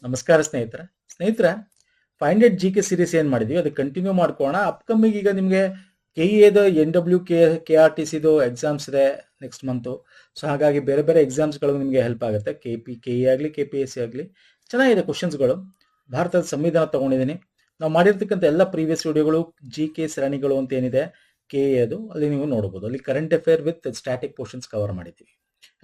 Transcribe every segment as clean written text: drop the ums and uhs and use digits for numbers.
ನಮಸ್ಕಾರ ಸ್ನೇಹಿತರೆ find it G K series ಏನು ಮಾಡಿದ್ವಿ ಅದು ಕಂಟಿನ್ಯೂ ಮಾಡ್ಕೋಣ. ಅಪ್ಕಮಿಂಗ್ ಈಗ ನಿಮಗೆ KE KRTCದು ಎಕ್ಸಾಮ್ಸ್ ಇದೆ ನೆಕ್ಸ್ಟ್ ಮಂತು. ಸೊ ಹಾಗಾಗಿ ಬೇರೆ ಬೇರೆ ಎಕ್ಸಾಮ್ಸ್ಗಳು ನಿಮಗೆ ಹೆಲ್ಪ್ ಆಗುತ್ತೆ. KE ಆಗಲಿ KPSC ಆಗಲಿ ಚೆನ್ನಾಗಿದೆ ಕ್ವಶನ್ಸ್ಗಳು. ಭಾರತದ ಸಂವಿಧಾನ ತಗೊಂಡಿದ್ದೀನಿ. ನಾವು ಮಾಡಿರ್ತಕ್ಕಂಥ ಎಲ್ಲ ಪ್ರೀವಿಯಸ್ ವಿಡಿಯೋಗಳು GK ಸರಣಿಗಳು ಅಂತ ಏನಿದೆ KE ಅದು ಅಲ್ಲಿ ನೀವು ನೋಡ್ಬೋದು. ಅಲ್ಲಿ current affair with static portions cover ಮಾಡಿದ್ದೀವಿ.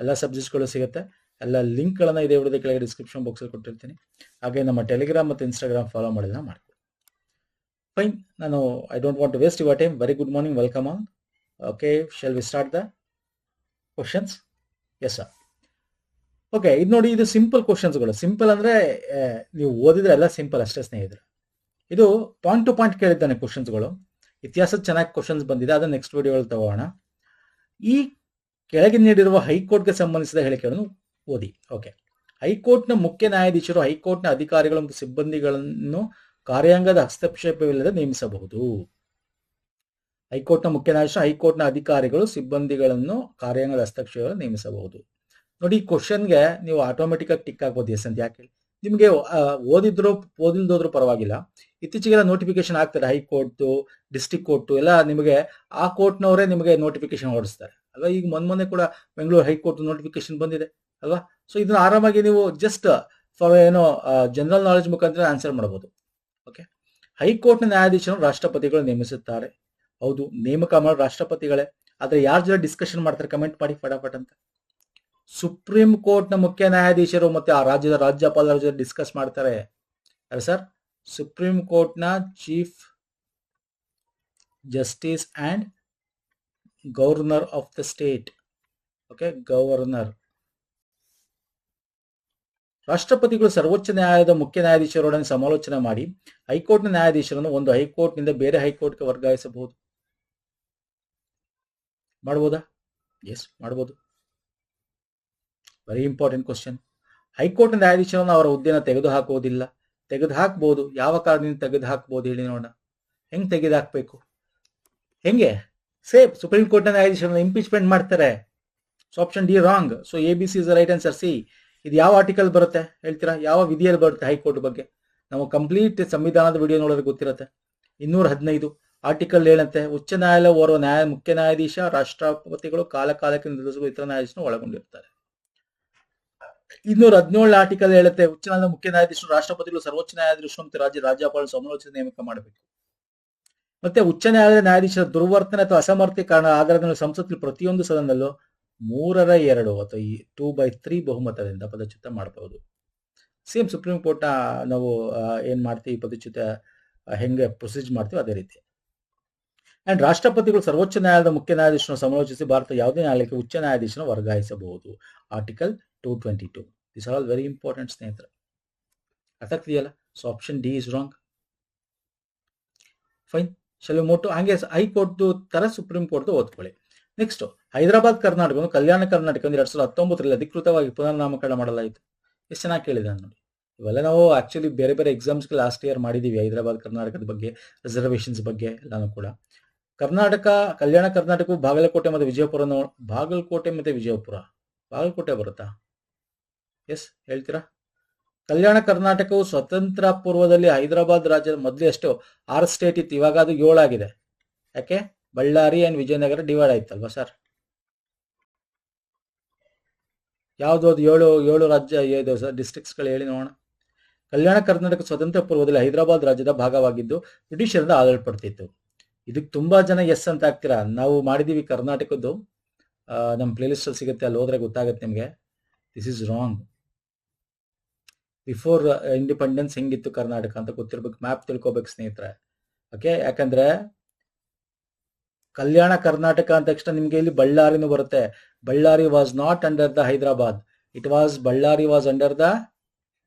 ಎಲ್ಲ ಸಬ್ಜೆಕ್ಟ್ಸ್ಗಳು ಸಿಗುತ್ತೆ. ಎಲ್ಲ ಲಿಂಕ್ಗಳನ್ನು ಇದೇ ವಿಡಿಯೋದ ಕೆಳಗೆ ಡಿಸ್ಕ್ರಿಪ್ಷನ್ ಬಾಕ್ಸಲ್ಲಿ ಕೊಟ್ಟಿರ್ತೀನಿ. ಹಾಗೆ ನಮ್ಮ ಟೆಲಿಗ್ರಾಮ್ ಮತ್ತು ಇನ್ಸ್ಟಾಗ್ರಾಮ್ ಫಾಲೋ ಮಾಡಿದ್ರೆ ಮಾಡ್ಕೊಳ್ಳಿ. ಫೈನ್, ನಾನು I don't want to waste your time. Very good morning, welcome all. Okay, shall we start the questions? Yes sir. Okay, ಇದು ನೋಡಿ, ಇದು ಸಿಂಪಲ್ ಕ್ವಶನ್ಸ್ಗಳು. ಸಿಂಪಲ್ ಅಂದರೆ ನೀವು ಓದಿದ್ರೆ ಎಲ್ಲ ಸಿಂಪಲ್ ಅಷ್ಟೇ ಸ್ನೇಹಿತರೆ. ಇದು ಪಾಯಿಂಟ್ ಟು ಪಾಯಿಂಟ್ ಕೇಳಿದ್ದಾನೆ ಕ್ವಶನ್ಸ್ಗಳು. ಇತಿಹಾಸದ ಚೆನ್ನಾಗಿ ಕ್ವಶನ್ಸ್ ಬಂದಿದೆ, ಅದನ್ನು ನೆಕ್ಸ್ಟ್ ವಿಡಿಯೋಗಳು ತಗೋಣ. ಈ ಕೆಳಗೆ ನೀಡಿರುವ ಹೈಕೋರ್ಟ್ಗೆ ಸಂಬಂಧಿಸಿದ ಹೇಳಿಕೆಗಳನ್ನು ಓದಿ. ಓಕೆ, ಹೈಕೋರ್ಟ್ನ ಮುಖ್ಯ ನ್ಯಾಯಾಧೀಶರು ಹೈಕೋರ್ಟ್ನ ಅಧಿಕಾರಿಗಳು ಮತ್ತು ಸಿಬ್ಬಂದಿಗಳನ್ನು ಕಾರ್ಯಾಂಗದ ಹಸ್ತಕ್ಷೇಪವಿಲ್ಲದೆ ನೇಮಿಸಬಹುದು. ಹೈಕೋರ್ಟ್ನ ಮುಖ್ಯ ನ್ಯಾಯಾಧೀಶರು ಹೈಕೋರ್ಟ್ನ ಅಧಿಕಾರಿಗಳು ಸಿಬ್ಬಂದಿಗಳನ್ನು ಕಾರ್ಯಾಂಗದ ಹಸ್ತಕ್ಷೇಪ ನೇಮಿಸಬಹುದು. ನೋಡಿ, ಈ ಕ್ವಶನ್ಗೆ ನೀವು ಆಟೋಮೆಟಿಕ್ ಆಗಿ ಟಿಕ್ ಆಗ್ಬೋದು ಎಸ್ ಅಂತ. ಯಾಕೆ? ನಿಮಗೆ ಓದಿಲ್ದೋದ್ರೂ ಪರವಾಗಿಲ್ಲ. ಇತ್ತೀಚೆಗೆಲ್ಲ ನೋಟಿಫಿಕೇಶನ್ ಆಗ್ತಾರೆ, ಹೈಕೋರ್ಟ್, ಡಿಸ್ಟ್ರಿಕ್ಟ್ ಕೋರ್ಟ್ ಎಲ್ಲ ನಿಮಗೆ ಆ ಕೋರ್ಟ್ನವರೇ ನಿಮಗೆ ನೋಟಿಫಿಕೇಶನ್ ಹೊರಡಿಸ್ತಾರೆ ಅಲ್ವಾ. ಈಗ ಮೊನ್ನೆ ಕೂಡ ಬೆಂಗಳೂರು ಹೈಕೋರ್ಟ್ ನೋಟಿಫಿಕೇಶನ್ ಬಂದಿದೆ ಅಲ್ವಾ. ಸೊ ಇದನ್ನ ಆರಾಮಾಗಿ ನೀವು ಜಸ್ಟ್ ಫಾರ್ ಜನರಲ್ ನಾಲೆಜ್ ಮುಖಾಂತರ ಆನ್ಸರ್ ಮಾಡಬಹುದು. ಓಕೆ, ಹೈಕೋರ್ಟ್ನ ನ್ಯಾಯಾಧೀಶರು ರಾಷ್ಟ್ರಪತಿಗಳು ನೇಮಿಸುತ್ತಾರೆ. ಹೌದು, ನೇಮಕ ಮಾಡೋ ರಾಷ್ಟ್ರಪತಿಗಳೇ. ಆದ್ರೆ ಯಾರ ಜೊತೆ ಡಿಸ್ಕಷನ್ ಮಾಡ್ತಾರೆ ಕಮೆಂಟ್ ಮಾಡಿ ಫಟಾಫಟ್ ಅಂತ. ಸುಪ್ರೀಂ ಕೋರ್ಟ್ನ ಮುಖ್ಯ ನ್ಯಾಯಾಧೀಶರು ಮತ್ತೆ ಆ ರಾಜ್ಯದ ರಾಜ್ಯಪಾಲರ ಜೊತೆ ಡಿಸ್ಕಸ್ ಮಾಡ್ತಾರೆ. ಸರ್, ಸುಪ್ರೀಂ ಕೋರ್ಟ್ನ chief justice and governor of the state. Okay, governor. ರಾಷ್ಟ್ರಪತಿಗಳು ಸರ್ವೋಚ್ಚ ನ್ಯಾಯಾಲಯದ ಮುಖ್ಯ ನ್ಯಾಯಾಧೀಶರೊಡನೆ ಸಮಾಲೋಚನೆ ಮಾಡಿ ಹೈಕೋರ್ಟ್ನ ನ್ಯಾಯಾಧೀಶರನ್ನು ಒಂದು ಹೈಕೋರ್ಟ್ನಿಂದ ಬೇರೆ ಹೈಕೋರ್ಟ್ಗೆ ವರ್ಗಾಯಿಸಬಹುದು. ಮಾಡಬಹುದಾ? ಎಸ್, ಮಾಡಬಹುದು. Very important question. ಹೈಕೋರ್ಟ್ ನ್ಯಾಯಾಧೀಶರನ್ನು ಅವರ ಹುದ್ದೆಯನ್ನು ತೆಗೆದುಹಾಕುವುದಿಲ್ಲ. ತೆಗೆದುಹಾಕಬಹುದು. ಯಾವ ಕಾರಣದಿಂದ ತೆಗೆದುಹಾಕಬಹುದು ಹೇಳಿ ನೋಡೋಣ. ಹೆಂಗ್ ತೆಗೆದುಹಾಕಬೇಕು? ಹೆಂಗೆ? ಸೇಫ್ ಸುಪ್ರೀಂ ಕೋರ್ಟ್ನ ನ್ಯಾಯಾಧೀಶರನ್ನು ಇಂಪೀಚ್ಮೆಂಟ್ ಮಾಡ್ತಾರೆ. So option D wrong. So ABC is the right answer. C, ಇದು ಯಾವ ಆರ್ಟಿಕಲ್ ಬರುತ್ತೆ ಹೇಳ್ತೀರಾ? ಯಾವ ವಿಧಿಯಲ್ಲಿ ಬರುತ್ತೆ ಹೈಕೋರ್ಟ್ ಬಗ್ಗೆ? ನಾವು ಕಂಪ್ಲೀಟ್ ಸಂವಿಧಾನದ ವಿಡಿಯೋ ನೋಡೋದಕ್ಕೆ ಗೊತ್ತಿರುತ್ತೆ. 215 ಆರ್ಟಿಕಲ್ ಹೇಳುತ್ತೆ, ಉಚ್ಚ ನ್ಯಾಯಾಲಯ ಓರ್ವ ಮುಖ್ಯ ನ್ಯಾಯಾಧೀಶ, ರಾಷ್ಟ್ರಪತಿಗಳು ಕಾಲಕ್ಕೆ ನಿರ್ಧರಿಸುವ ಇತರ ನ್ಯಾಯಾಧೀಶರು ಒಳಗೊಂಡಿರ್ತಾರೆ. 217 ಆರ್ಟಿಕಲ್ ಹೇಳುತ್ತೆ, ಉಚ್ಚ ನ್ಯಾಯಾಲಯದ ಮುಖ್ಯ ನ್ಯಾಯಾಧೀಶರು, ರಾಷ್ಟ್ರಪತಿಗಳು, ಸರ್ವೋಚ್ಚ ನ್ಯಾಯಾಧೀಶರು ಮತ್ತು ರಾಜ್ಯಪಾಲರು ಸಮಾಲೋಚನೆ ನೇಮಕ ಮಾಡಬೇಕು. ಮತ್ತೆ ಉಚ್ಚ ನ್ಯಾಯಾಲಯದ ನ್ಯಾಯಾಧೀಶರ ದುರ್ವರ್ತನೆ ಅಥವಾ ಅಸಮರ್ಥತೆ ಕಾರಣ ಆಧಾರದ ಮೇಲೆ ಸಂಸತ್ತಿನ ಪ್ರತಿಯೊಂದು ಸದನದಲ್ಲೂ 3/2 ಅಥವಾ 2/3 ಬಹುಮತದಿಂದ ಪದಚ್ಯುತ ಮಾಡಬಹುದು. ಸೇಮ್ ಸುಪ್ರೀಂ ಕೋರ್ಟ್ ನಾವು ಏನ್ ಮಾಡ್ತೀವಿ, ಪದಚ್ಯುತ ಹೆಂಗೆ ಪ್ರೊಸೀಜ್ ಮಾಡ್ತೀವಿ ಅದೇ ರೀತಿ. ಅಂಡ್ ರಾಷ್ಟ್ರಪತಿಗಳು ಸರ್ವೋಚ್ಚ ನ್ಯಾಯಾಲಯದ ಮುಖ್ಯ ನ್ಯಾಯಾಧೀಶರನ್ನು ಸಮಾಲೋಚಿಸಿ ಭಾರತ ಯಾವುದೇ ನ್ಯಾಯಾಲಯಕ್ಕೆ ಉಚ್ಚ ನ್ಯಾಯಾಧೀಶರನ್ನು ವರ್ಗಾಯಿಸಬಹುದು. Article 222. This are all very important ಸ್ನೇಹಿತರೆ. ಅರ್ಥ ಆಗ್ತಿದೆಯಲ್ಲ? So option D is wrong. Fine, ಶಲ್ಯಮೋಟು. ಹಂಗೆ ಹೈಕೋರ್ಟ್ ತರ ಸುಪ್ರೀಂ ಕೋರ್ಟ್ ಓದ್ಕೊಳ್ಳಿ. ನೆಕ್ಸ್ಟ್, ಹೈದರಾಬಾದ್ ಕರ್ನಾಟಕವನ್ನು ಕಲ್ಯಾಣ ಕರ್ನಾಟಕ 2019ರಲ್ಲಿ ಅಧಿಕೃತವಾಗಿ ಪುನರ್ನಾಮಕರಣ ಮಾಡಲಾಯಿತು. ಎಷ್ಟು ಚೆನ್ನಾಗಿ ಕೇಳಿದಾನೆ ನೋಡಿ. ಇವೆಲ್ಲ ನಾವು ಆಕ್ಚುಲಿ ಬೇರೆ ಬೇರೆ ಎಕ್ಸಾಮ್ಸ್ಗೆ ಲಾಸ್ಟ್ ಇಯರ್ ಮಾಡಿದೀವಿ. ಹೈದರಾಬಾದ್ ಕರ್ನಾಟಕದ ಬಗ್ಗೆ, ರಿಸರ್ವೇಷನ್ಸ್ ಬಗ್ಗೆ ಎಲ್ಲಾನು ಕೂಡ. ಕಲ್ಯಾಣ ಕರ್ನಾಟಕವು ಬಾಗಲಕೋಟೆ ಮತ್ತು ವಿಜಯಪುರ. ಬಾಗಲಕೋಟೆ ಬರುತ್ತಾ? ಎಸ್, ಹೇಳ್ತೀರಾ? ಕಲ್ಯಾಣ ಕರ್ನಾಟಕವು ಸ್ವತಂತ್ರ ಪೂರ್ವದಲ್ಲಿ ಹೈದರಾಬಾದ್ ರಾಜ್ಯದ ಮೊದಲು ಎಷ್ಟು 6 ಸ್ಟೇಟ್ ಇತ್ತು, ಇವಾಗ ಅದು 7 ಆಗಿದೆ. ಯಾಕೆ? ಬಳ್ಳಾರಿ ಅಂಡ್ ವಿಜಯನಗರ ಡಿವೈಡ್ ಆಯ್ತಲ್ವಾ ಸರ್? ಯಾವ್ದು ಅದು 7 ರಾಜ್ಯ ಸರ್ ಡಿಸ್ಟ್ರಿಕ್ಟ್ಸ್ಗಳು ಹೇಳಿ ನೋಡೋಣ. ಕಲ್ಯಾಣ ಕರ್ನಾಟಕ ಸ್ವತಂತ್ರ ಪೂರ್ವದಲ್ಲಿ ಹೈದರಾಬಾದ್ ರಾಜ್ಯದ ಭಾಗವಾಗಿದ್ದು ಬ್ರಿಟಿಷರಿಂದ ಆಡಲ್ಪಡ್ತಿತ್ತು. ಇದಕ್ಕೆ ತುಂಬಾ ಜನ ಎಸ್ ಅಂತ ಆಗ್ತೀರಾ. ನಾವು ಮಾಡಿದೀವಿ ಕರ್ನಾಟಕದ್ದು, ನಮ್ಮ ಪ್ಲೇಲಿಸ್ಟ್ ಅಲ್ಲಿ ಸಿಗುತ್ತೆ, ಅಲ್ಲಿ ಹೋದ್ರೆ ಗೊತ್ತಾಗುತ್ತೆ ನಿಮಗೆ. This is wrong. Before independence ಹೆಂಗಿತ್ತು ಕರ್ನಾಟಕ ಅಂತ ಗೊತ್ತಿರ್ಬೇಕು, ಮ್ಯಾಪ್ ತಿಳ್ಕೊಬೇಕು ಸ್ನೇಹಿತರೆ. ಓಕೆ, ಯಾಕಂದ್ರೆ ಕಲ್ಯಾಣ ಕರ್ನಾಟಕ ಅಂದ ತಕ್ಷಣ ನಿಮ್ಗೆ ಇಲ್ಲಿ ಬಳ್ಳಾರಿನೂ ಬರುತ್ತೆ. Ballari was not under the Hyderabad, Ballari was under the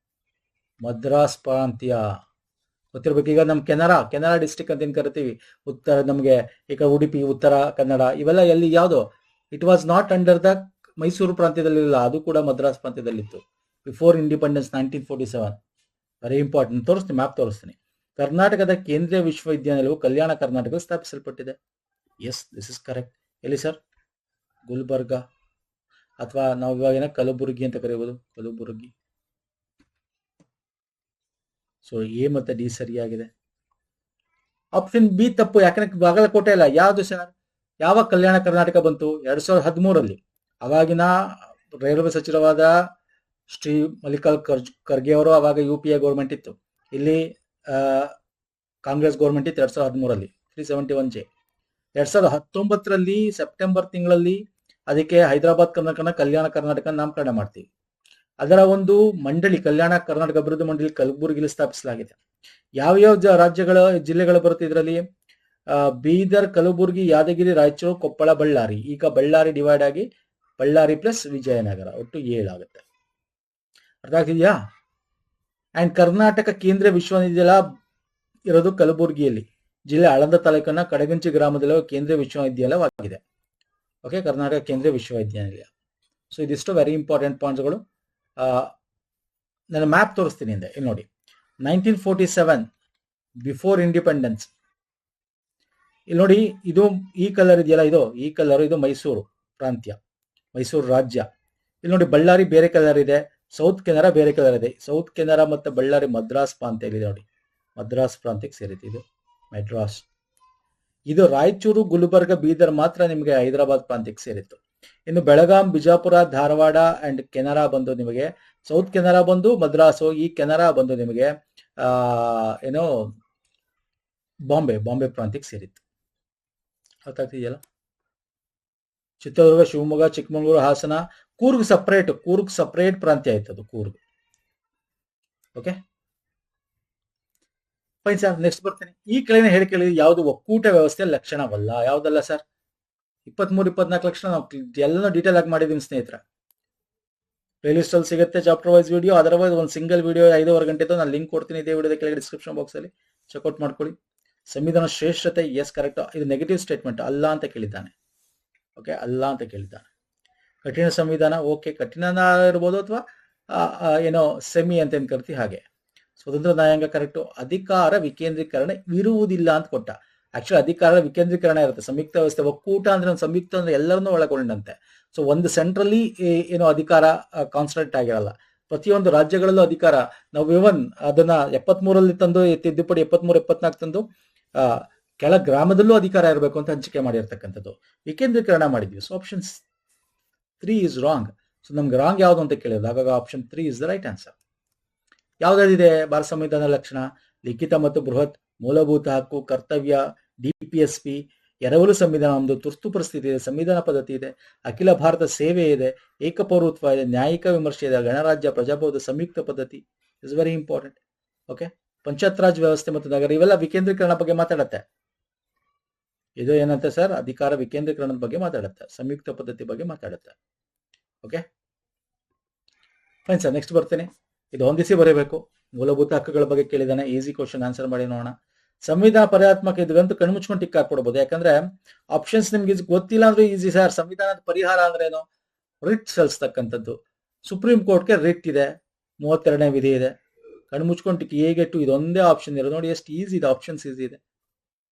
Madras ಪ್ರಾಂತ್ಯ. ಗೊತ್ತಿರ್ಬೇಕು. ಈಗ ನಮ್ ಕೆನರಾ ಡಿಸ್ಟ್ರಿಕ್ಟ್ ಅಂತ ಏನ್ ಕರಿತೀವಿ, ನಮ್ಗೆ ಈಗ ಉಡುಪಿ, ಉತ್ತರ ಕನ್ನಡ, ಇವೆಲ್ಲ ಎಲ್ಲಿ ಯಾವುದು? It was not under the Mysore ಪ್ರಾಂತ್ಯದಲ್ಲಿಲ್ಲ, ಅದು ಕೂಡ ಮದ್ರಾಸ್ ಪ್ರಾಂತ್ಯದಲ್ಲಿತ್ತು ಬಿಫೋರ್ ಇಂಡಿಪೆಂಡೆನ್ಸ್ 1947. Very important. ತೋರಿಸ್ತೀನಿ, ಮ್ಯಾಪ್ ತೋರಿಸ್ತೀನಿ. ಕರ್ನಾಟಕದ ಕೇಂದ್ರೀಯ ವಿಶ್ವವಿದ್ಯಾನಿಲಯವು ಕಲ್ಯಾಣ ಕರ್ನಾಟಕ ಸ್ಥಾಪಿಸಲ್ಪಟ್ಟಿದೆ. Yes, this is correct. ಎಲ್ಲಿ ಸರ್? ಗುಲ್ಬರ್ಗ, ಅಥವಾ ನಾವು ಇವಾಗ ಕಲಬುರಗಿ ಅಂತ ಕರೀಬಹುದು. ಕಲಬುರಗಿ. ಸೊ ಎ ಮತ್ತೆ ಡಿ ಸರಿಯಾಗಿದೆ. ಆಪ್ಷನ್ ಬಿ ತಪ್ಪು, ಯಾಕಂದ್ರೆ ಬಾಗಲಕೋಟೆ ಅಲ್ಲ. ಯಾವುದು ಸರ್? ಯಾವ ಕಲ್ಯಾಣ ಕರ್ನಾಟಕ ಬಂತು? 2013 ಅವಾಗಿನ ರೈಲ್ವೆ ಸಚಿವರಾದ ಶ್ರೀ ಮಲ್ಲಿಕಾರ್ಜುನ್ ಖರ್ಗೆ ಅವರು ಅವಾಗ UPA ಗೌರ್ಮೆಂಟ್ ಇತ್ತು. ಇಲ್ಲಿ ಕಾಂಗ್ರೆಸ್ ಗೌರ್ಮೆಂಟ್ ಇತ್ತು 2013 371J. 2019 ಸೆಪ್ಟೆಂಬರ್ ತಿಂಗಳಲ್ಲಿ ಅದಕ್ಕೆ ಹೈದರಾಬಾದ್ ಕರ್ನಾಟಕನ ಕಲ್ಯಾಣ ಕರ್ನಾಟಕ ನಾಮಕರಣ ಮಾಡ್ತೀವಿ. ಅದರ ಒಂದು ಮಂಡಳಿ, ಕಲ್ಯಾಣ ಕರ್ನಾಟಕ ಅಭಿವೃದ್ಧಿ ಮಂಡಳಿ ಕಲಬುರಗಿಯಲ್ಲಿ ಸ್ಥಾಪಿಸಲಾಗಿದೆ. ಯಾವ್ಯಾವ ರಾಜ್ಯಗಳ ಜಿಲ್ಲೆಗಳು ಬರುತ್ತೆ ಇದರಲ್ಲಿ? ಬೀದರ್, ಕಲಬುರಗಿ, ಯಾದಗಿರಿ, ರಾಯಚೂರು, ಕೊಪ್ಪಳ, ಬಳ್ಳಾರಿ. ಈಗ ಬಳ್ಳಾರಿ ಡಿವೈಡ್ ಆಗಿ ಬಳ್ಳಾರಿ ಪ್ಲಸ್ ವಿಜಯನಗರ ಒಟ್ಟು 7 ಆಗುತ್ತೆ. ಅರ್ಥ ಆಗ್ತಿದ್ಯಾ? ಅಂಡ್ ಕರ್ನಾಟಕ ಕೇಂದ್ರೀಯ ವಿಶ್ವವಿದ್ಯಾಲಯ ಇರೋದು ಕಲಬುರಗಿಯಲ್ಲಿ. ಜಿಲ್ಲೆ ಆಳಂದ ತಾಲೂಕಿನ ಕಡಗಂಚಿ ಗ್ರಾಮದಲ್ಲಿ ಕೇಂದ್ರೀಯ ವಿಶ್ವವಿದ್ಯಾಲಯವಾಗಿದೆ. ಓಕೆ, ಕರ್ನಾಟಕ ಕೇಂದ್ರೀಯ ವಿಶ್ವವಿದ್ಯಾನಿಲಯ. ಸೊ ಇದಿಷ್ಟು ವೆರಿ ಇಂಪಾರ್ಟೆಂಟ್ ಪಾಯಿಂಟ್ಸ್ಗಳು. ನಾನು ಮ್ಯಾಪ್ ತೋರಿಸ್ತೀನಿ ಹಿಂದೆ. ಇಲ್ಲಿ ನೋಡಿ, 1947 ಬಿಫೋರ್ ಇಂಡಿಪೆಂಡೆನ್ಸ್. ಇಲ್ಲಿ ನೋಡಿ, ಇದು ಈ ಕಲರ್ ಇದೆಯಲ್ಲ, ಈ ಕಲರ್, ಇದು ಮೈಸೂರು ಪ್ರಾಂತ್ಯ, ಮೈಸೂರು ರಾಜ್ಯ. ಇಲ್ಲಿ ನೋಡಿ, ಬಳ್ಳಾರಿ ಬೇರೆ ಕಲರ್ ಇದೆ, ಸೌತ್ ಕೆನರಾ ಬೇರೆ ಕಲರ್ ಇದೆ. ಸೌತ್ ಕೆನರಾ ಮತ್ತು ಬಳ್ಳಾರಿ ಮದ್ರಾಸ್ ಪ್ರಾಂತ್ಯ ಇದೆ ನೋಡಿ, ಮದ್ರಾಸ್ ಪ್ರಾಂತ್ಯಕ್ಕೆ ಸೇರಿತ್ತು. ಇದು ಮೆಡ್ರಾಸ್. ಇದು ರಾಯಚೂರು, ಗುಲ್ಬರ್ಗ, ಬೀದರ್ ಮಾತ್ರ ನಿಮಗೆ ಹೈದರಾಬಾದ್ ಪ್ರಾಂತ್ಯಕ್ಕೆ ಸೇರಿತ್ತು. ಇನ್ನು ಬೆಳಗಾಂ, ಬಿಜಾಪುರ, ಧಾರವಾಡ ಅಂಡ್ ಕೆನರಾ ಬಂದು ನಿಮಗೆ ಸೌತ್ ಕೆನರಾ ಬಂದು ಮದ್ರಾಸು. ಈ ಕೆನರಾ ಬಂದು ನಿಮಗೆ ಏನೋ ಬಾಂಬೆ ಪ್ರಾಂತ್ಯಕ್ಕೆ ಸೇರಿತ್ತು. ಗೊತ್ತಾಗ್ತಿದೆಯಲ್ಲ? ಚಿತ್ರದುರ್ಗ, ಶಿವಮೊಗ್ಗ, ಚಿಕ್ಕಮಗಳೂರು, ಹಾಸನ, ಕೂರ್ಗ್ ಸಪರೇಟ್ ಪ್ರಾಂತ್ಯ ಆಯ್ತು ಅದು, Coorg. Okay fine sir. Next ಬರ್ತೇನೆ. ಈ ಕೆಳಗಿನ ಹೇಳಿಕೆಗಳು ಯಾವುದು ಒಕ್ಕೂಟ ವ್ಯವಸ್ಥೆಯ ಲಕ್ಷಣವಲ್ಲ? ಯಾವ್ದಲ್ಲ ಸರ್? 23-24 ಲಕ್ಷಣ ನಾವು ಎಲ್ಲ ಡೀಟೇಲ್ ಆಗಿ ಮಾಡಿದೀನಿ ಸ್ನೇಹಿತರೆ. ಪ್ಲೇ ಲಿಸ್ಟ್ ಅಲ್ಲಿ ಸಿಗುತ್ತೆ ಚಾಪ್ಟರ್ ವೈಸ್ ವಿಡಿಯೋ. ಅದರ್ವೈಸ್ ಒಂದು ಸಿಂಗಲ್ ವಿಡಿಯೋ 5.5 ಗಂಟೆದು ನಾನು ಲಿಂಕ್ ಕೊಡ್ತೀನಿ ಇದೇ ವಿಡಿಯೋದ ಕೆಳಗೆ ಡಿಸ್ಕ್ರಿಪ್ಷನ್ ಬಾಕ್ಸ್ ಅಲ್ಲಿ, ಚೆಕ್ಔಟ್ ಮಾಡ್ಕೊಳ್ಳಿ. ಸಂವಿಧಾನ ಶ್ರೇಷ್ಠತೆ, ಎಸ್ ಕರೆಕ್ಟ್. ಇದು ನೆಗೆಟಿವ್ ಸ್ಟೇಟ್ಮೆಂಟ್, ಅಲ್ಲ ಅಂತ ಕೇಳಿದ್ದಾನೆ. ಓಕೆ, ಅಲ್ಲ ಅಂತ ಕೇಳಿದ್ದಾನೆ. ಕಠಿಣ ಸಂವಿಧಾನ, ಓಕೆ, ಕಠಿಣ ಇರ್ಬೋದು ಅಥವಾ ಏನೋ ಸೆಮಿ ಅಂತ ಏನ್ ಕರಿತೀವಿ ಹಾಗೆ. ಸ್ವತಂತ್ರ ನ್ಯಾಯಾಂಗ ಕರೆಕ್ಟು. ಅಧಿಕಾರ ವಿಕೇಂದ್ರೀಕರಣ ಇರುವುದಿಲ್ಲ ಅಂತ ಕೊಟ್ಟ. ಆಕ್ಚುಲಿ ಅಧಿಕಾರ ವಿಕೇಂದ್ರೀಕರಣ ಇರುತ್ತೆ. ಸಂಯುಕ್ತ ವ್ಯವಸ್ಥೆ, ಒಕ್ಕೂಟ ಅಂದ್ರೆ ಒಂದು ಸಂಯುಕ್ತ ಅಂದ್ರೆ ಎಲ್ಲರನ್ನೂ ಒಳಗೊಂಡಂತೆ. ಸೊ ಒಂದು ಸೆಂಟ್ರಲ್ಲಿ ಏನೋ ಅಧಿಕಾರ ಕಾನ್ಸಂಟ್ರೇಟ್ ಆಗಿರಲ್ಲ. ಪ್ರತಿಯೊಂದು ರಾಜ್ಯಗಳಲ್ಲೂ ಅಧಿಕಾರ ನಾವು ಇವನ್ ಅದನ್ನ 73 ತಂದು ತಿದ್ದುಪಡಿ 73-74 ತಂದು ಕೆಳ ಗ್ರಾಮದಲ್ಲೂ ಅಧಿಕಾರ ಇರಬೇಕು ಅಂತ ಹಂಚಿಕೆ ಮಾಡಿರ್ತಕ್ಕಂಥದ್ದು, ವಿಕೇಂದ್ರೀಕರಣ ಮಾಡಿದ್ವಿ. So option 3 is wrong. So ನಮ್ಗೆ ರಾಂಗ್ ಯಾವುದು ಅಂತ ಕೇಳಿದ್ರೆ ಹಾಗಾಗಿ option 3 is the right answer. ಯಾವ್ದಾದಿದೆ ಭಾರತ ಸಂವಿಧಾನ ಲಕ್ಷಣ? ಲಿಖಿತ ಮತ್ತು ಬೃಹತ್, ಮೂಲಭೂತ ಹಕ್ಕು, ಕರ್ತವ್ಯ, DPSP, ಎರವಲು ಸಂವಿಧಾನ, ಒಂದು ತುರ್ತು ಪರಿಸ್ಥಿತಿ ಇದೆ, ಸಂವಿಧಾನ ಪದ್ಧತಿ ಇದೆ, ಅಖಿಲ ಭಾರತ ಸೇವೆ ಇದೆ, ಏಕಪೌರತ್ವ ಇದೆ, ನ್ಯಾಯಿಕ ವಿಮರ್ಶೆ ಇದೆ, ಗಣರಾಜ್ಯ, ಪ್ರಜಾಪ್ರಭುತ್ವ, ಸಂಯುಕ್ತ ಪದ್ಧತಿ is very important. Okay, panchayat Raj ವ್ಯವಸ್ಥೆ ಮತ್ತು ನಗರ, ಇವೆಲ್ಲ ವಿಕೇಂದ್ರೀಕರಣ ಬಗ್ಗೆ ಮಾತಾಡುತ್ತೆ. ಇದು ಏನಂತೆ ಸರ್? ಅಧಿಕಾರ ವಿಕೇಂದ್ರೀಕರಣದ ಬಗ್ಗೆ ಮಾತಾಡುತ್ತೆ, ಸಂಯುಕ್ತ ಪದ್ಧತಿ ಬಗ್ಗೆ ಮಾತಾಡುತ್ತೆ. Okay fine sir. ನೆಕ್ಸ್ಟ್ ಬರ್ತೇನೆ. ಇದು ಹೊಂದಿಸಿ ಬರೀಬೇಕು. ಮೂಲಭೂತ ಹಕ್ಕುಗಳ ಬಗ್ಗೆ ಕೇಳಿದಾನೆ, ಈಸಿ ಕ್ವಶನ್, ಆನ್ಸರ್ ಮಾಡಿ ನೋಡೋಣ. ಸಂವಿಧಾನ ಪರಿಹಾತ್ಮಕ, ಇದಂತೂ ಕಣ್ಮುಚ್ಕೊಂಡು ಟಿಕ್ ಹಾಕ್ಬಿಡ್ಬೋದು. ಯಾಕಂದ್ರೆ ಆಪ್ಷನ್ಸ್ ನಿಮ್ಗೆ ಗೊತ್ತಿಲ್ಲ ಅಂದ್ರೆ ಈಸಿ ಸರ್. ಸಂವಿಧಾನದ ಪರಿಹಾರ ಅಂದ್ರೆ ಏನು? ರಿಟ್ ಸಲ್ಲಿಸ್ತಕ್ಕಂಥದ್ದು. ಸುಪ್ರೀಂ ಕೋರ್ಟ್ಗೆ ರಿಟ್ ಇದೆ, 32ನೇ ವಿಧಿ ಇದೆ. ಕಣ್ಮುಚ್ಕೊಂಡು ಟಿಕ್, ಹೇಗೆ ಟು ಇದೊಂದೇ ಆಪ್ಷನ್ ಇರೋದು ನೋಡಿ, ಎಷ್ಟು ಈಸಿ ಇದೆ, ಆಪ್ಷನ್ಸ್ ಈಸಿ ಇದೆ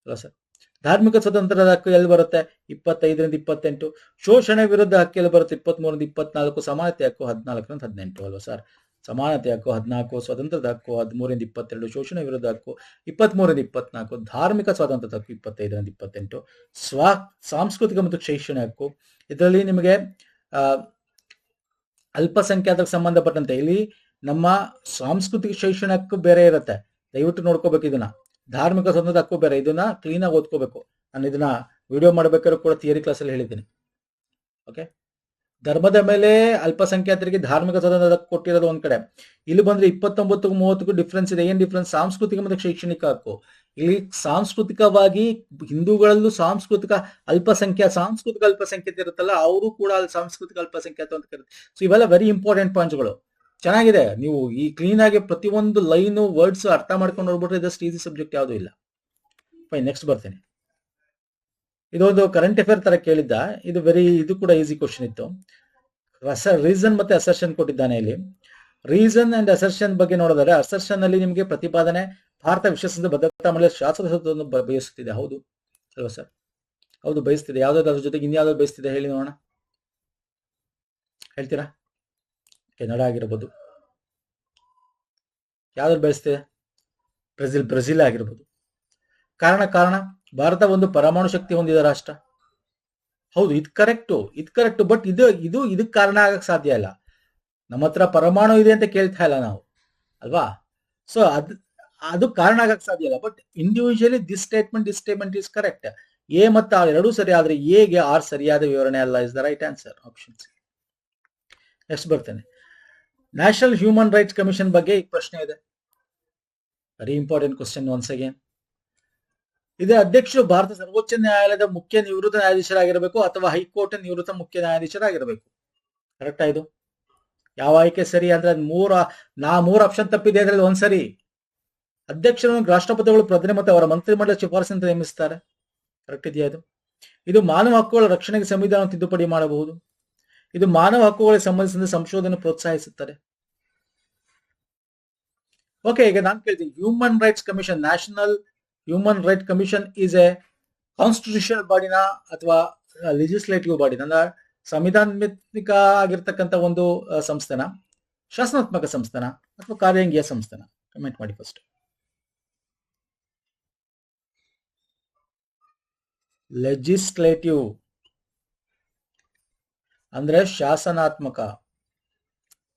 ಅಲ್ಲ ಸರ್. ಧಾರ್ಮಿಕ ಸ್ವತಂತ್ರದ ಹಕ್ಕು ಎಲ್ಲಿ ಬರುತ್ತೆ? 25-28. ಶೋಷಣೆ ವಿರುದ್ಧ ಹಕ್ಕು ಎಲ್ಲಿ ಬರುತ್ತೆ? 23-24. ಸಮಾನತೆ ಹಕ್ಕು 14-18 ಅಲ್ವಾ ಸರ್? ಸಮಾನತೆ ಹಕ್ಕು 14, ಸ್ವತಂತ್ರದ ಹಕ್ಕು 13-22, ಶೋಷಣೆ ವಿರುದ್ಧ ಹಕ್ಕು 23-24, ಧಾರ್ಮಿಕ ಸ್ವಾತಂತ್ರ್ಯದ ಹಕ್ಕು 25-28, ಸಾಂಸ್ಕೃತಿಕ ಮತ್ತು ಶೈಕ್ಷಣಿಕ ಹಕ್ಕು. ಇದರಲ್ಲಿ ನಿಮಗೆ ಅಲ್ಪಸಂಖ್ಯಾತಕ್ಕೆ ಸಂಬಂಧಪಟ್ಟಂತೆ ಇಲ್ಲಿ ನಮ್ಮ ಸಾಂಸ್ಕೃತಿಕ ಶೈಕ್ಷಣಿಕ ಹಕ್ಕು ಬೇರೆ ಇರುತ್ತೆ, ದಯವಿಟ್ಟು ನೋಡ್ಕೋಬೇಕು ಇದನ್ನ. ಧಾರ್ಮಿಕ ಸ್ವಾತಂತ್ರ್ಯದ ಹಕ್ಕು ಬೇರೆ, ಇದನ್ನ ಕ್ಲೀನ್ ಆಗಿ ಓದ್ಕೋಬೇಕು. ನಾನು ಇದನ್ನ ವಿಡಿಯೋ ಮಾಡ್ಬೇಕಾದ್ರೂ ಕೂಡ ಥಿಯರಿ ಕ್ಲಾಸಲ್ಲಿ ಹೇಳಿದ್ದೀನಿ. ಓಕೆ, ಧರ್ಮದ ಮೇಲೆ ಅಲ್ಪಸಂಖ್ಯಾತರಿಗೆ ಧಾರ್ಮಿಕ ಸ್ವಾತಂತ್ರ್ಯ ಕೊಟ್ಟಿರೋದು ಒಂದ್ ಕಡೆ, ಇಲ್ಲಿ ಬಂದ್ರೆ 29-30 ಡಿಫ್ರೆನ್ಸ್ ಇದೆ. ಏನ್ ಡಿಫ್ರೆನ್ಸ್? ಸಾಂಸ್ಕೃತಿಕ ಮತ್ತು ಶೈಕ್ಷಣಿಕ ಹಕ್ಕು. ಇಲ್ಲಿ ಸಾಂಸ್ಕೃತಿಕವಾಗಿ ಹಿಂದೂಗಳಲ್ಲೂ ಸಾಂಸ್ಕೃತಿಕ ಅಲ್ಪಸಂಖ್ಯಾತ ಇರುತ್ತಲ್ಲ, ಅವರು ಕೂಡ ಅಲ್ಲಿ ಸಾಂಸ್ಕೃತಿಕ ಅಲ್ಪಸಂಖ್ಯಾತ ಅಂತ ಕರೀತಾರೆ. ಸೊ ಇವೆಲ್ಲ ವೆರಿ ಇಂಪಾರ್ಟೆಂಟ್ ಪಾಯಿಂಟ್ಸ್ಗಳು. ಚೆನ್ನಾಗಿದೆ, ನೀವು ಈ ಕ್ಲೀನ್ ಆಗಿ ಪ್ರತಿಯೊಂದು ಲೈನು ವರ್ಡ್ಸ್ ಅರ್ಥ ಮಾಡ್ಕೊಂಡು ಹೋಗ್ಬಿಟ್ರೆ ಇದಷ್ಟು ಈಸಿ ಸಬ್ಜೆಕ್ಟ್ ಯಾವುದು ಇಲ್ಲ. ಫೈನ್, ನೆಕ್ಸ್ಟ್ ಬರ್ತೇನೆ. ಇದೊಂದು ಕರೆಂಟ್ ಅಫೇರ್ ತರ ಕೇಳಿದ್ದ, ಇದು ಕೂಡ ಈಸಿ ಕ್ವಶನ್ ಇತ್ತು. ರೀಸನ್ ಮತ್ತೆ ಅಸರ್ಷನ್ ಕೊಟ್ಟಿದ್ದಾನೆ ಇಲ್ಲಿ. ರೀಸನ್ ಅಂಡ್ ಅಸರ್ಷನ್ ಬಗ್ಗೆ ನೋಡಿದರೆ, ಅಸರ್ಷನ್ ಅಲ್ಲಿ ನಿಮಗೆ ಪ್ರತಿಪಾದನೆ ಭಾರತ ವಿಶ್ವಸಂಸ್ಥೆ ಭದ್ರತಾ ಮಂಡಳಿಯ ಶಾಶ್ವತತ್ವವನ್ನು ಬಯಸುತ್ತಿದೆ. ಹೌದು ಅಲ್ವಾ ಸರ್? ಹೌದು, ಬಯಸ್ತಿದೆ. ಯಾವ್ದಾದ್ರು ಜೊತೆಗೆ ಇನ್ಯಾವ್ದಾದ್ರು ಬಯಸ್ತಿದೆ ಹೇಳಿ ನೋಡೋಣ, ಹೇಳ್ತೀರಾ? ಕೆನಡಾ ಆಗಿರ್ಬೋದು, ಯಾವ್ದಾದ್ರು ಬಯಸ್ತಿದೆ? ಬ್ರೆಜಿಲ್ ಆಗಿರ್ಬೋದು. ಕಾರಣ ಭಾರತ ಒಂದು ಪರಮಾಣು ಶಕ್ತಿ ಹೊಂದಿದ ರಾಷ್ಟ್ರ. ಹೌದು, ಇದು ಕರೆಕ್ಟು. ಬಟ್ ಇದಕ್ಕೆ ಕಾರಣ ಆಗಕ್ಕೆ ಸಾಧ್ಯ ಇಲ್ಲ. ನಮ್ಮ ಹತ್ರ ಪರಮಾಣು ಇದೆ ಅಂತ ಕೇಳ್ತಾ ಇಲ್ಲ ನಾವು, ಅಲ್ವಾ? ಸೊ ಅದು ಕಾರಣ ಆಗಕ್ಕೆ ಸಾಧ್ಯ ಇಲ್ಲ. But individually this statement is correct. A ಮತ್ತು ಆರ್ ಎರಡೂ ಸರಿ, ಆದ್ರೆ ಎಗೆ ಆರ್ ಸರಿಯಾದ ವಿವರಣೆ ಅಲ್ಲ. Is the right answer, option C. Next ಬರ್ತೇನೆ. ನ್ಯಾಷನಲ್ ಹ್ಯೂಮನ್ ರೈಟ್ಸ್ ಕಮಿಷನ್ ಬಗ್ಗೆ ಈ ಪ್ರಶ್ನೆ ಇದೆ. Very important question once again. ಇದೇ ಅಧ್ಯಕ್ಷರು ಭಾರತ ಸರ್ವೋಚ್ಚ ನ್ಯಾಯಾಲಯದ ಮುಖ್ಯ ನಿವೃತ್ತ ನ್ಯಾಯಾಧೀಶರಾಗಿರಬೇಕು ಅಥವಾ ಹೈಕೋರ್ಟ್ ನಿವೃತ್ತ ಮುಖ್ಯ ನ್ಯಾಯಾಧೀಶರಾಗಿರಬೇಕು. ಕರೆಕ್ಟಾ ಇದು? ಯಾವ ಆಯ್ಕೆ ಸರಿ ಅಂದ್ರೆ ಮೂರು ಆಪ್ಷನ್ ತಪ್ಪಿದೆ. ಅದ್ರಲ್ಲಿ ಒಂದ್ಸರಿ ಅಧ್ಯಕ್ಷರನ್ನು ರಾಷ್ಟ್ರಪತಿಗಳು ಪ್ರಧಾನಿ ಮತ್ತು ಅವರ ಮಂತ್ರಿಮಂಡಲ ಶಿಫಾರಸಿನಿಂದ ನೇಮಿಸುತ್ತಾರೆ. ಕರೆಕ್ಟ್ ಇದೆಯಾ ಇದು? ಇದು ಮಾನವ ಹಕ್ಕುಗಳ ರಕ್ಷಣೆಗೆ ಸಂವಿಧಾನ ತಿದ್ದುಪಡಿ ಮಾಡಬಹುದು. ಇದು ಮಾನವ ಹಕ್ಕುಗಳಿಗೆ ಸಂಬಂಧಿಸಿದ ಸಂಶೋಧನೆ ಪ್ರೋತ್ಸಾಹಿಸುತ್ತದೆ. ಓಕೆ, ಈಗ ನಾನು ಕೇಳ್ತೀನಿ, human rights commission, national human right commission is a constitutional ಬಾಡಿನ ಅಥವಾ ಲೆಜಿಸ್ಲೇಟಿವ್ ಬಾಡಿನ, ಅಂದ್ರೆ ಸಂವಿಧಾನಿಕ ಆಗಿರ್ತಕ್ಕಂಥ ಒಂದು ಸಂಸ್ಥೆನ, ಶಾಸನಾತ್ಮಕ ಸಂಸ್ಥೆನ ಅಥವಾ ಕಾರ್ಯಾಂಗೀಯ ಸಂಸ್ಥೆನ? ಕಮೆಂಟ್ ಮಾಡಿ ಫಸ್ಟ್. ಲೆಜಿಸ್ಲೇಟಿವ್ ಅಂದ್ರೆ ಶಾಸನಾತ್ಮಕ,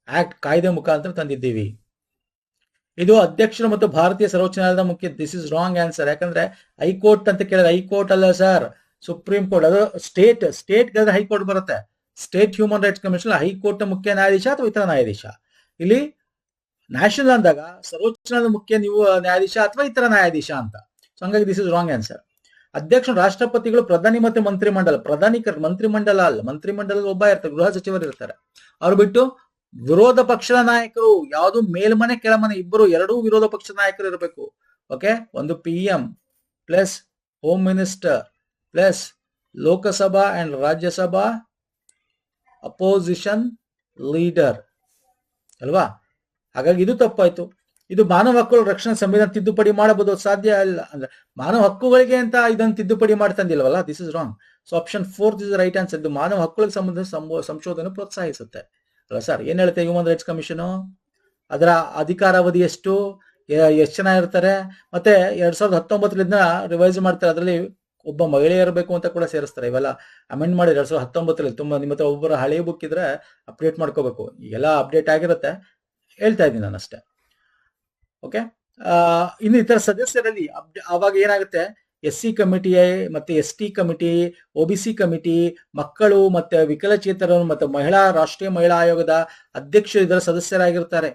ಆಕ್ಟ್, ಕಾಯ್ದೆ ಮುಖಾಂತರ ತಂದಿದ್ದೀವಿ. ಇದು ಅಧ್ಯಕ್ಷರು ಮತ್ತು ಭಾರತೀಯ ಸರ್ವೋಚ್ಚ ನ್ಯಾಯಾಲಯದ ಮುಖ್ಯ. This is wrong answer. ಯಾಕಂದ್ರೆ ಹೈಕೋರ್ಟ್ ಅಂತ ಕೇಳಿದ್ರೆ ಹೈಕೋರ್ಟ್ ಅಲ್ಲ ಸರ್, ಸುಪ್ರೀಂ ಕೋರ್ಟ್. ಅದು ಸ್ಟೇಟ್ ಗಳಿದ್ರೆ ಹೈಕೋರ್ಟ್ ಬರುತ್ತೆ. State human rights commission high court ಮುಖ್ಯ ನ್ಯಾಯಾಧೀಶ ಅಥವಾ ಇತರ ನ್ಯಾಯಾಧೀಶ. ಇಲ್ಲಿ ನ್ಯಾಷನಲ್ ಅಂದಾಗ ಸರ್ವೋಚ್ಚ ನ್ಯಾಯಾಲಯದ ಮುಖ್ಯ ನ್ಯಾಯಾಧೀಶ ಅಥವಾ ಇತರ ನ್ಯಾಯಾಧೀಶ ಅಂತ. ಸೊ ಹಂಗಾಗಿ ದಿಸ್ ಇಸ್ ರಾಂಗ್ ಆನ್ಸರ್. ಅಧ್ಯಕ್ಷರು ರಾಷ್ಟ್ರಪತಿಗಳು, ಪ್ರಧಾನಿ ಮತ್ತು ಮಂತ್ರಿಮಂಡಲ. ಮಂತ್ರಿಮಂಡಲ ಅಲ್ಲ, ಮಂತ್ರಿಮಂಡಲದ ಒಬ್ಬ ಇರ್ತಾರೆ, ಗೃಹ ಸಚಿವರು ಇರ್ತಾರೆ. ಅವ್ರು ಬಿಟ್ಟು ವಿರೋಧ ಪಕ್ಷದ ನಾಯಕರು, ಯಾವುದು ಮೇಲ್ಮನೆ ಕೆಳಮನೆ ಎರಡೂ ವಿರೋಧ ಪಕ್ಷದ ನಾಯಕರು ಇರಬೇಕು. ಓಕೆ, ಒಂದು PM plus home minister plus Lok Sabha and Rajya Sabha opposition leader ಅಲ್ವಾ? ಹಾಗಾಗಿ ಇದು ತಪ್ಪಾಯ್ತು. ಇದು ಮಾನವ ಹಕ್ಕುಗಳ ರಕ್ಷಣಾ ಸಂವಿಧಾನ ತಿದ್ದುಪಡಿ ಮಾಡಬಹುದು, ಸಾಧ್ಯ ಇಲ್ಲ. ಅಂದ್ರೆ ಮಾನವ ಹಕ್ಕುಗಳಿಗೆ ಅಂತ ಇದನ್ನು ತಿದ್ದುಪಡಿ ಮಾಡ್ತಂದಿಲ್ವಲ್ಲ, this is wrong. So option 4 is right answer. ಇದು ಮಾನವ ಹಕ್ಕುಗಳಿಗೆ ಸಂಬಂಧಿಸಿದ ಸಂಶೋಧನೆ ಪ್ರೋತ್ಸಾಹಿಸುತ್ತೆ ಅಲ್ಲ ಸರ್? ಏನ್ ಹೇಳುತ್ತೆ ಹ್ಯೂಮನ್ ರೈಟ್ಸ್ ಕಮಿಷನ್? ಅದರ ಅಧಿಕಾರಾವಧಿ ಎಷ್ಟು ಜನ ಇರ್ತಾರೆ, ಮತ್ತೆ 2019 ರಿವೈಸ್ ಮಾಡ್ತಾರೆ. ಅದರಲ್ಲಿ ಒಬ್ಬ ಮಹಿಳೆ ಇರಬೇಕು ಅಂತ ಕೂಡ ಸೇರಿಸ್ತಾರೆ. ಇವೆಲ್ಲ ಅಮೆಂಡ್ ಮಾಡಿ 2019 ತುಂಬಾ. ನಿಮ್ಮ ಹತ್ರ ಒಬ್ಬರ ಹಳೆ ಬುಕ್ ಇದ್ರೆ ಅಪ್ಡೇಟ್ ಮಾಡ್ಕೋಬೇಕು. ಈಗೆಲ್ಲ ಅಪ್ಡೇಟ್ ಆಗಿರುತ್ತೆ, ಹೇಳ್ತಾ ಇದ್ದೀನಿ ನಾನು ಅಷ್ಟೇ. ಓಕೆ, ಇನ್ನು ಇತರ ಸದಸ್ಯರಲ್ಲಿ ಅವಾಗ ಏನಾಗುತ್ತೆ, SC ಕಮಿಟಿ ಮತ್ತೆ ST ಕಮಿಟಿ, OBC ಕಮಿಟಿ, ಮಕ್ಕಳು ಮತ್ತೆ ವಿಕಲಚೇತನರು ಮತ್ತೆ ರಾಷ್ಟ್ರೀಯ ಮಹಿಳಾ ಆಯೋಗದ ಅಧ್ಯಕ್ಷರು ಇದರ ಸದಸ್ಯರಾಗಿರ್ತಾರೆ.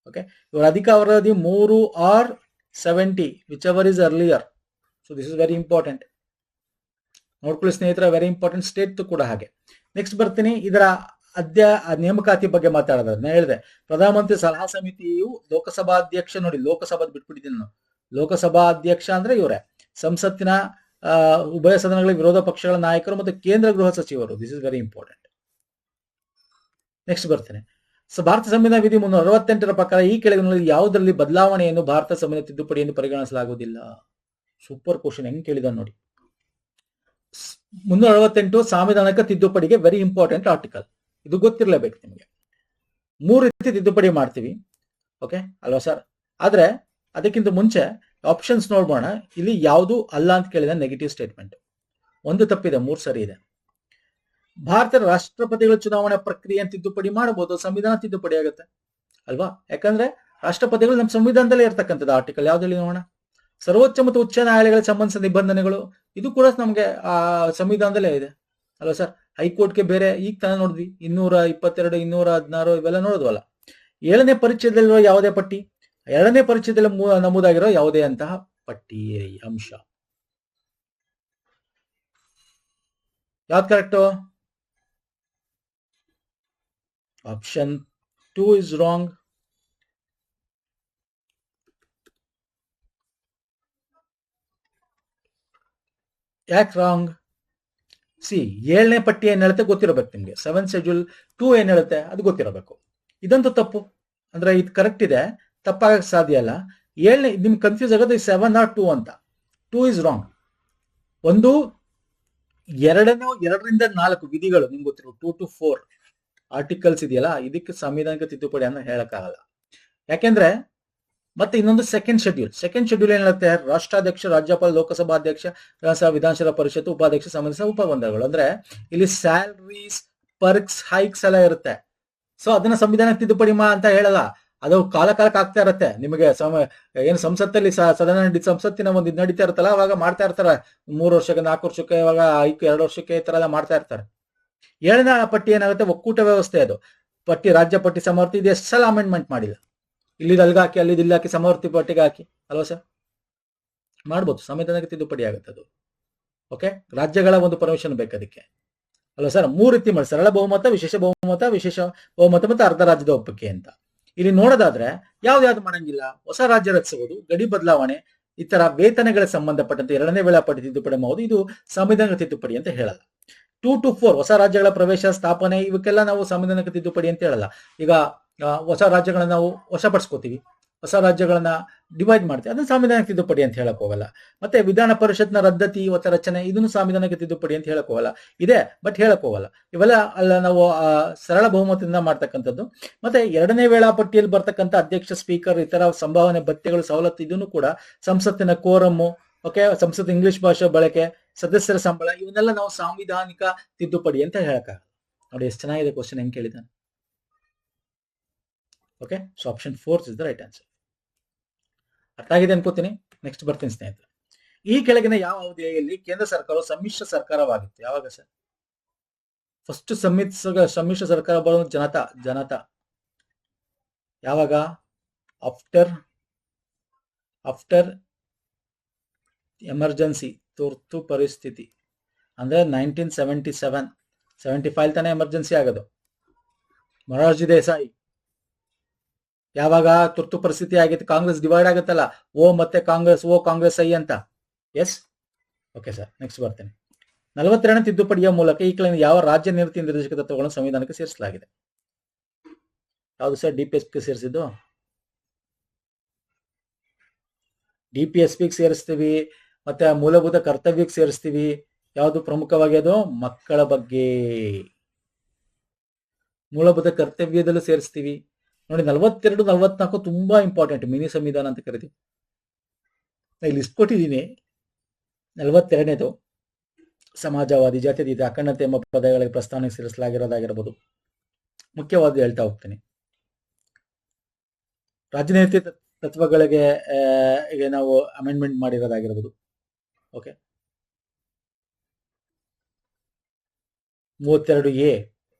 ಓಕೆ, ಇವರ ಅಧಿಕಾರಾವಧಿ 3 or 70 which ever is earlier. So this is very important. ನೋಡ್ಕೊಳ್ಳಿ ಸ್ನೇಹಿತರ, ವೆರಿ ಇಂಪಾರ್ಟೆಂಟ್. ಸ್ಟೇಟ್ ಕೂಡ ಹಾಗೆ. ನೆಕ್ಸ್ಟ್ ಬರ್ತೀನಿ, ಇದರ ನೇಮಕಾತಿ ಬಗ್ಗೆ ಮಾತಾಡೋದು. ನಾನು ಹೇಳಿದೆ ಪ್ರಧಾನಮಂತ್ರಿ ಸಲಹಾ ಸಮಿತಿಯು ಲೋಕಸಭಾ ಅಧ್ಯಕ್ಷ, ನೋಡಿ ಲೋಕಸಭಾ ಬಿಟ್ಬಿಟ್ಟಿದ್ದೀನಿ ನಾನು. ಲೋಕಸಭಾ ಅಧ್ಯಕ್ಷ ಅಂದ್ರೆ ಇವರೇ, ಸಂಸತ್ತಿನ ಉಭಯ ಸದನಗಳ ವಿರೋಧ ಪಕ್ಷಗಳ ನಾಯಕರು ಮತ್ತು ಕೇಂದ್ರ ಗೃಹ ಸಚಿವರು. This is very important. Next ಬರ್ತೇನೆ. ಭಾರತ ಸಂವಿಧಾನ ವಿಧಿ 368 ಪ್ರಕಾರ ಈ ಕೆಳಗಿನಲ್ಲಿ ಯಾವುದರಲ್ಲಿ ಬದಲಾವಣೆಯನ್ನು ಭಾರತ ಸಂವಿಧಾನ ತಿದ್ದುಪಡಿಯನ್ನು ಪರಿಗಣಿಸಲಾಗುವುದಿಲ್ಲ? ಸೂಪರ್ ಕ್ವಶನ್, ಹೆಂಗ್ ಕೇಳಿದ ನೋಡಿ. 368 ಸಂವಿಧಾನಕ್ಕೆ ತಿದ್ದುಪಡಿಗೆ ವೆರಿ ಇಂಪಾರ್ಟೆಂಟ್ ಆರ್ಟಿಕಲ್. ಇದು ಗೊತ್ತಿರಲೇಬೇಕು ನಿಮಗೆ. 3 ರೀತಿ ತಿದ್ದುಪಡಿ ಮಾಡ್ತೀವಿ, ಓಕೆ ಅಲ್ವಾ ಸರ್? ಆದ್ರೆ ಅದಕ್ಕಿಂತ ಮುಂಚೆ ಆಪ್ಷನ್ಸ್ ನೋಡ್ಬೋಣ. ಇಲ್ಲಿ ಯಾವುದು ಅಲ್ಲ ಅಂತ ಕೇಳಿದ ನೆಗೆಟಿವ್ ಸ್ಟೇಟ್ಮೆಂಟ್. ಒಂದು ತಪ್ಪಿದೆ, 3 ಸರಿ ಇದೆ. ಭಾರತದ ರಾಷ್ಟ್ರಪತಿಗಳ ಚುನಾವಣಾ ಪ್ರಕ್ರಿಯೆ ತಿದ್ದುಪಡಿ ಮಾಡಬಹುದು, ಸಂವಿಧಾನ ತಿದ್ದುಪಡಿ ಆಗುತ್ತೆ ಅಲ್ವಾ? ಯಾಕಂದ್ರೆ ರಾಷ್ಟ್ರಪತಿಗಳು ನಮ್ಮ ಸಂವಿಧಾನದಲ್ಲೇ ಇರ್ತಕ್ಕಂಥದ್ದು. ಆರ್ಟಿಕಲ್ ಯಾವ್ದಲ್ಲಿ ನೋಡೋಣ? ಸರ್ವೋಚ್ಚ ಮತ್ತು ಉಚ್ಚ ನ್ಯಾಯಾಲಯಗಳಿಗೆ ಸಂಬಂಧಿಸಿದ ನಿಬಂಧನೆಗಳು, ಇದು ಕೂಡ ನಮಗೆ ಸಂವಿಧಾನದಲ್ಲೇ ಇದೆ ಅಲ್ವಾ ಸರ್? ಹೈಕೋರ್ಟ್ಗೆ ಬೇರೆ, ಈಗ ತಾನೇ ನೋಡಿದ್ವಿ 222, 216 ಇವೆಲ್ಲ ನೋಡಿದ್ವಲ್ಲ. 7ನೇ ಪರಿಚಯದಲ್ಲಿರುವ ಯಾವುದೇ ಪಟ್ಟಿ, 2ನೇ ಪರಿಚಯದಲ್ಲಿ ನಮೂದಾಗಿರೋ ಯಾವುದೇ ಅಂತಹ ಪಟ್ಟಿ ಅಂಶ. ಯಾವ್ದು ಕರೆಕ್ಟು? Option 2 is wrong. ಯಾಕೆ ರಾಂಗ್? ಸಿ, 7ನೇ ಪಟ್ಟಿ ಏನ್ ಹೇಳುತ್ತೆ ಗೊತ್ತಿರಬೇಕು ನಿಮ್ಗೆ. 7th ಶೆಡ್ಯೂಲ್ 2 ಏನ್ ಹೇಳುತ್ತೆ ಅದು ಗೊತ್ತಿರಬೇಕು. ಇದಂತೂ ತಪ್ಪು. ಅಂದ್ರೆ ಇದು ಕರೆಕ್ಟ್ ಇದೆ, ತಪ್ಪಾಗಕ್ಕೆ ಸಾಧ್ಯ ಇಲ್ಲ. 7ನೇ ನಿಮ್ಗೆ ಕನ್ಫ್ಯೂಸ್ ಆಗೋದು 7 or 2 ಅಂತ. 2 ಇಸ್ ರಾಂಗ್. ಒಂದು 2ರಿಂದ 4 ವಿಧಿಗಳು ನಿಮ್ಗೆ ಗೊತ್ತಿರೋ 2 to 4 ಆರ್ಟಿಕಲ್ಸ್ ಇದೆಯಲ್ಲ, ಇದಕ್ಕೆ ಸಂವಿಧಾನಿಕ ತಿದ್ದುಪಡಿ ಅಂತ ಹೇಳಕ್ಕಾಗಲ್ಲ. ಯಾಕೆಂದ್ರೆ ಮತ್ತೆ ಇನ್ನೊಂದು ಸೆಕೆಂಡ್ ಶೆಡ್ಯೂಲ್ ಏನ್ ಹೇಳುತ್ತೆ, ರಾಷ್ಟ್ರಾಧ್ಯಕ್ಷ, ರಾಜ್ಯಪಾಲ, ಲೋಕಸಭಾ ಅಧ್ಯಕ್ಷ, ವಿಧಾನಸಭಾ ಪರಿಷತ್, ಉಪಾಧ್ಯಕ್ಷ, ಸಂಬಂಧಿಸಿದ ಉಪಬಂಧಗಳು. ಅಂದ್ರೆ ಇಲ್ಲಿ ಸ್ಯಾಲರೀಸ್, ಪರ್ಕ್ಸ್, ಹೈಕ್ಸ್ ಎಲ್ಲ ಇರುತ್ತೆ. ಸೊ ಅದನ್ನ ಸಂವಿಧಾನ ತಿದ್ದುಪಡಿ ಅಂತ ಹೇಳಲ್ಲ, ಅದು ಕಾಲಕ್ಕೆ ಆಗ್ತಾ ಇರತ್ತೆ. ನಿಮಗೆ ಏನು ಸಂಸತ್ತಲ್ಲಿ ಸಂಸತ್ತಿನ ಒಂದು ಇದು ನಡೀತಾ ಇರುತ್ತಲ್ಲ, ಅವಾಗ ಮಾಡ್ತಾ ಇರ್ತಾರೆ. 3 ವರ್ಷಕ್ಕೆ, 4 ವರ್ಷಕ್ಕೆ, ಇವಾಗ 2 ವರ್ಷಕ್ಕೆ ಈ ತರ ಎಲ್ಲ ಮಾಡ್ತಾ ಇರ್ತಾರೆ. 7ನೇ ಪಟ್ಟಿ ಏನಾಗುತ್ತೆ, ಒಕ್ಕೂಟ ವ್ಯವಸ್ಥೆ. ಅದು ಪಟ್ಟಿ, ರಾಜ್ಯ ಪಟ್ಟಿ, ಸಮವರ್ತಿ, ಇದು ಎಷ್ಟು ಸಲ ಅಮೆಂಡ್ಮೆಂಟ್ ಮಾಡಿಲ್ಲ. ಇಲ್ಲಿ ಅಲ್ಗ ಹಾಕಿ, ಅಲ್ಲಿ ಇಲ್ಲಿ ಹಾಕಿ, ಸಮವರ್ತಿ ಪಟ್ಟಿಗೆ ಹಾಕಿ ಅಲ್ವಾ ಸರ್, ಮಾಡ್ಬೋದು. ಸಂವಿಧಾನಕ್ಕೆ ತಿದ್ದುಪಡಿ ಆಗುತ್ತೆ ಅದು. ಓಕೆ, ರಾಜ್ಯಗಳ ಒಂದು ಪರ್ಮಿಷನ್ ಬೇಕು ಅದಕ್ಕೆ ಅಲ್ವಾ ಸರ್. 3 ರೀತಿ ಮಾಡಿ: ಸರಳ ಬಹುಮತ, ವಿಶೇಷ ಬಹುಮತ ಮತ್ತು ಅರ್ಧ ರಾಜ್ಯದ ಒಪ್ಪಿಗೆ ಅಂತ. ಇಲ್ಲಿ ನೋಡೋದಾದ್ರೆ ಯಾವ್ದು ಮಾಡಂಗಿಲ್ಲ. ಹೊಸ ರಾಜ್ಯ ರಚಿಸುವುದು, ಗಡಿ ಬದಲಾವಣೆ, ಈ ತರ ವೇತನಗಳ ಸಂಬಂಧಪಟ್ಟಂತೆ 2ನೇ ವೇಳಾಪಟ್ಟಿ ತಿದ್ದುಪಡಿ ಮಾಡುವುದು, ಇದು ಸಂವಿಧಾನಕ್ಕೆ ತಿದ್ದುಪಡಿ ಅಂತ ಹೇಳಲ್ಲ. 2 to 4 ಹೊಸ ರಾಜ್ಯಗಳ ಪ್ರವೇಶ, ಸ್ಥಾಪನೆ, ಇವಕ್ಕೆಲ್ಲ ನಾವು ಸಂವಿಧಾನಕ್ಕೆ ತಿದ್ದುಪಡಿ ಅಂತ ಹೇಳಲ್ಲ. ಈಗ ಹೊಸ ರಾಜ್ಯಗಳನ್ನ ನಾವು ವಶಪಡಿಸ್ಕೋತೀವಿ, ಹೊಸ ರಾಜ್ಯಗಳನ್ನ ಡಿವೈಡ್ ಮಾಡ್ತೀವಿ, ಅದನ್ನ ಸಂವಿಧಾನಕ್ಕೆ ತಿದ್ದುಪಡಿ ಅಂತ ಹೇಳಕ್ ಹೋಗಲ್ಲ. ಮತ್ತೆ ವಿಧಾನ ಪರಿಷತ್ನ ರದ್ದತಿ ಅಥವಾ ರಚನೆ, ಇದನ್ನು ಸಂವಿಧಾನಕ್ಕೆ ತಿದ್ದುಪಡಿ ಅಂತ ಹೇಳಕ್ ಹೋಗಲ್ಲ. ಇದೆ, ಬಟ್ ಹೇಳಕ್ ಹೋಗಲ್ಲ. ಇವೆಲ್ಲ ಅಲ್ಲ ನಾವು ಸರಳ ಬಹುಮತದಿಂದ ಮಾಡ್ತಕ್ಕಂಥದ್ದು. ಮತ್ತೆ 2ನೇ ವೇಳಾಪಟ್ಟಿಯಲ್ಲಿ ಬರ್ತಕ್ಕಂಥ ಅಧ್ಯಕ್ಷ, ಸ್ಪೀಕರ್, ಇತರ ಸಂಭಾವನೆ, ಭತ್ಯೆಗಳು, ಸವಲತ್ತು, ಇದನ್ನು ಕೂಡ ಸಂಸತ್ತಿನ ಕೋರಮ್ಮು, ಓಕೆ, ಸಂಸತ್ ಇಂಗ್ಲಿಷ್ ಭಾಷೆ ಬಳಕೆ, ಸದಸ್ಯರ ಸಂಬಳ, ಇವನ್ನೆಲ್ಲ ನಾವು ಸಾಂವಿಧಾನಿಕ ತಿದ್ದುಪಡಿ ಅಂತ ಹೇಳಕ್ಕಾಗಲ್ಲ. ನೋಡಿ ಎಷ್ಟು ಚೆನ್ನಾಗಿದೆ ಕ್ವಶನ್, ಹೆಂಗ್ ಕೇಳಿದಾನೆ. Okay, so option 4 is the right answer. ಅರ್ಥ ಆಗಿದೆ ಅನ್ಕೋತೀನಿ. ನೆಕ್ಸ್ಟ್ ಬರ್ತೀನಿ ಸ್ನೇಹಿತರೆ. ಈ ಕೆಳಗಿನ ಯಾವ ಅವಧಿಯಲ್ಲಿ ಕೇಂದ್ರ ಸರ್ಕಾರವು ಸಮ್ಮಿಶ್ರ ಸರ್ಕಾರವಾಗಿತ್ತು? ಯಾವಾಗ ಸರ್ ಫಸ್ಟ್ ಸಮ್ಮಿಶ್ರ ಸರ್ಕಾರ ಬರೋದು? ಜನತಾ. ಯಾವಾಗ? ಆಫ್ಟರ್ ಎಮರ್ಜೆನ್ಸಿ, ತುರ್ತು ಪರಿಸ್ಥಿತಿ, ಅಂದ್ರೆ 1977, 75 ತಾನೇ ಎಮರ್ಜೆನ್ಸಿ ಆಗೋದು. ಮೊರಾರ್ಜಿ ದೇಸಾಯಿ ಯಾವಾಗ ತುರ್ತು ಪರಿಸ್ಥಿತಿ ಆಗಿತ್ತು? ಕಾಂಗ್ರೆಸ್ ಡಿವೈಡ್ ಆಗುತ್ತಲ್ಲ, ಓ ಮತ್ತೆ ಕಾಂಗ್ರೆಸ್ ಐ ಅಂತ. Yes, okay sir. ನೆಕ್ಸ್ಟ್ ಬರ್ತೇನೆ. 42ನೇ ತಿದ್ದುಪಡಿಯ ಮೂಲಕ ಈ ಕೆಳಗಿನ ಯಾವ ರಾಜ್ಯ ನೀತಿ ನಿರ್ದೇಶಕ ತತ್ವಗಳನ್ನು ಸಂವಿಧಾನಕ್ಕೆ ಸೇರಿಸಲಾಗಿದೆ? ಯಾವುದು ಸರ್? DPSP ಸೇರಿಸಿದ್ದು? DPSP ಸೇರಿಸ್ತೀವಿ, ಮತ್ತೆ ಮೂಲಭೂತ ಕರ್ತವ್ಯಕ್ಕೆ ಸೇರಿಸ್ತೀವಿ. ಯಾವುದು ಪ್ರಮುಖವಾಗಿ? ಅದು ಮಕ್ಕಳ ಬಗ್ಗೆ, ಮೂಲಭೂತ ಕರ್ತವ್ಯದಲ್ಲೂ ಸೇರಿಸ್ತೀವಿ. ನೋಡಿ, 42, 44 ತುಂಬಾ ಇಂಪಾರ್ಟೆಂಟ್, ಮಿನಿ ಸಂವಿಧಾನ ಅಂತ ಕರಿತೀವಿ. ಇಲ್ಲಿ ಲಿಸ್ಟ್ ಕೊಟ್ಟಿದ್ದೀನಿ. 42ನೇದು ಸಮಾಜವಾದಿ, ಜಾತ್ಯತೀತ, ಅಖಂಡತೆ ಎಂಬ ಪದಗಳಿಗೆ ಪ್ರಸ್ತಾವನೆಗೆ ಸೇರಿಸಲಾಗಿರೋದಾಗಿರ್ಬೋದು. ಮುಖ್ಯವಾದ ಹೇಳ್ತಾ ಹೋಗ್ತೀನಿ. ರಾಜನೀತಿ ತತ್ವಗಳಿಗೆ ಈಗ ನಾವು ಅಮೆಂಡ್ಮೆಂಟ್ ಮಾಡಿರೋದಾಗಿರ್ಬೋದು. ಓಕೆ, 32A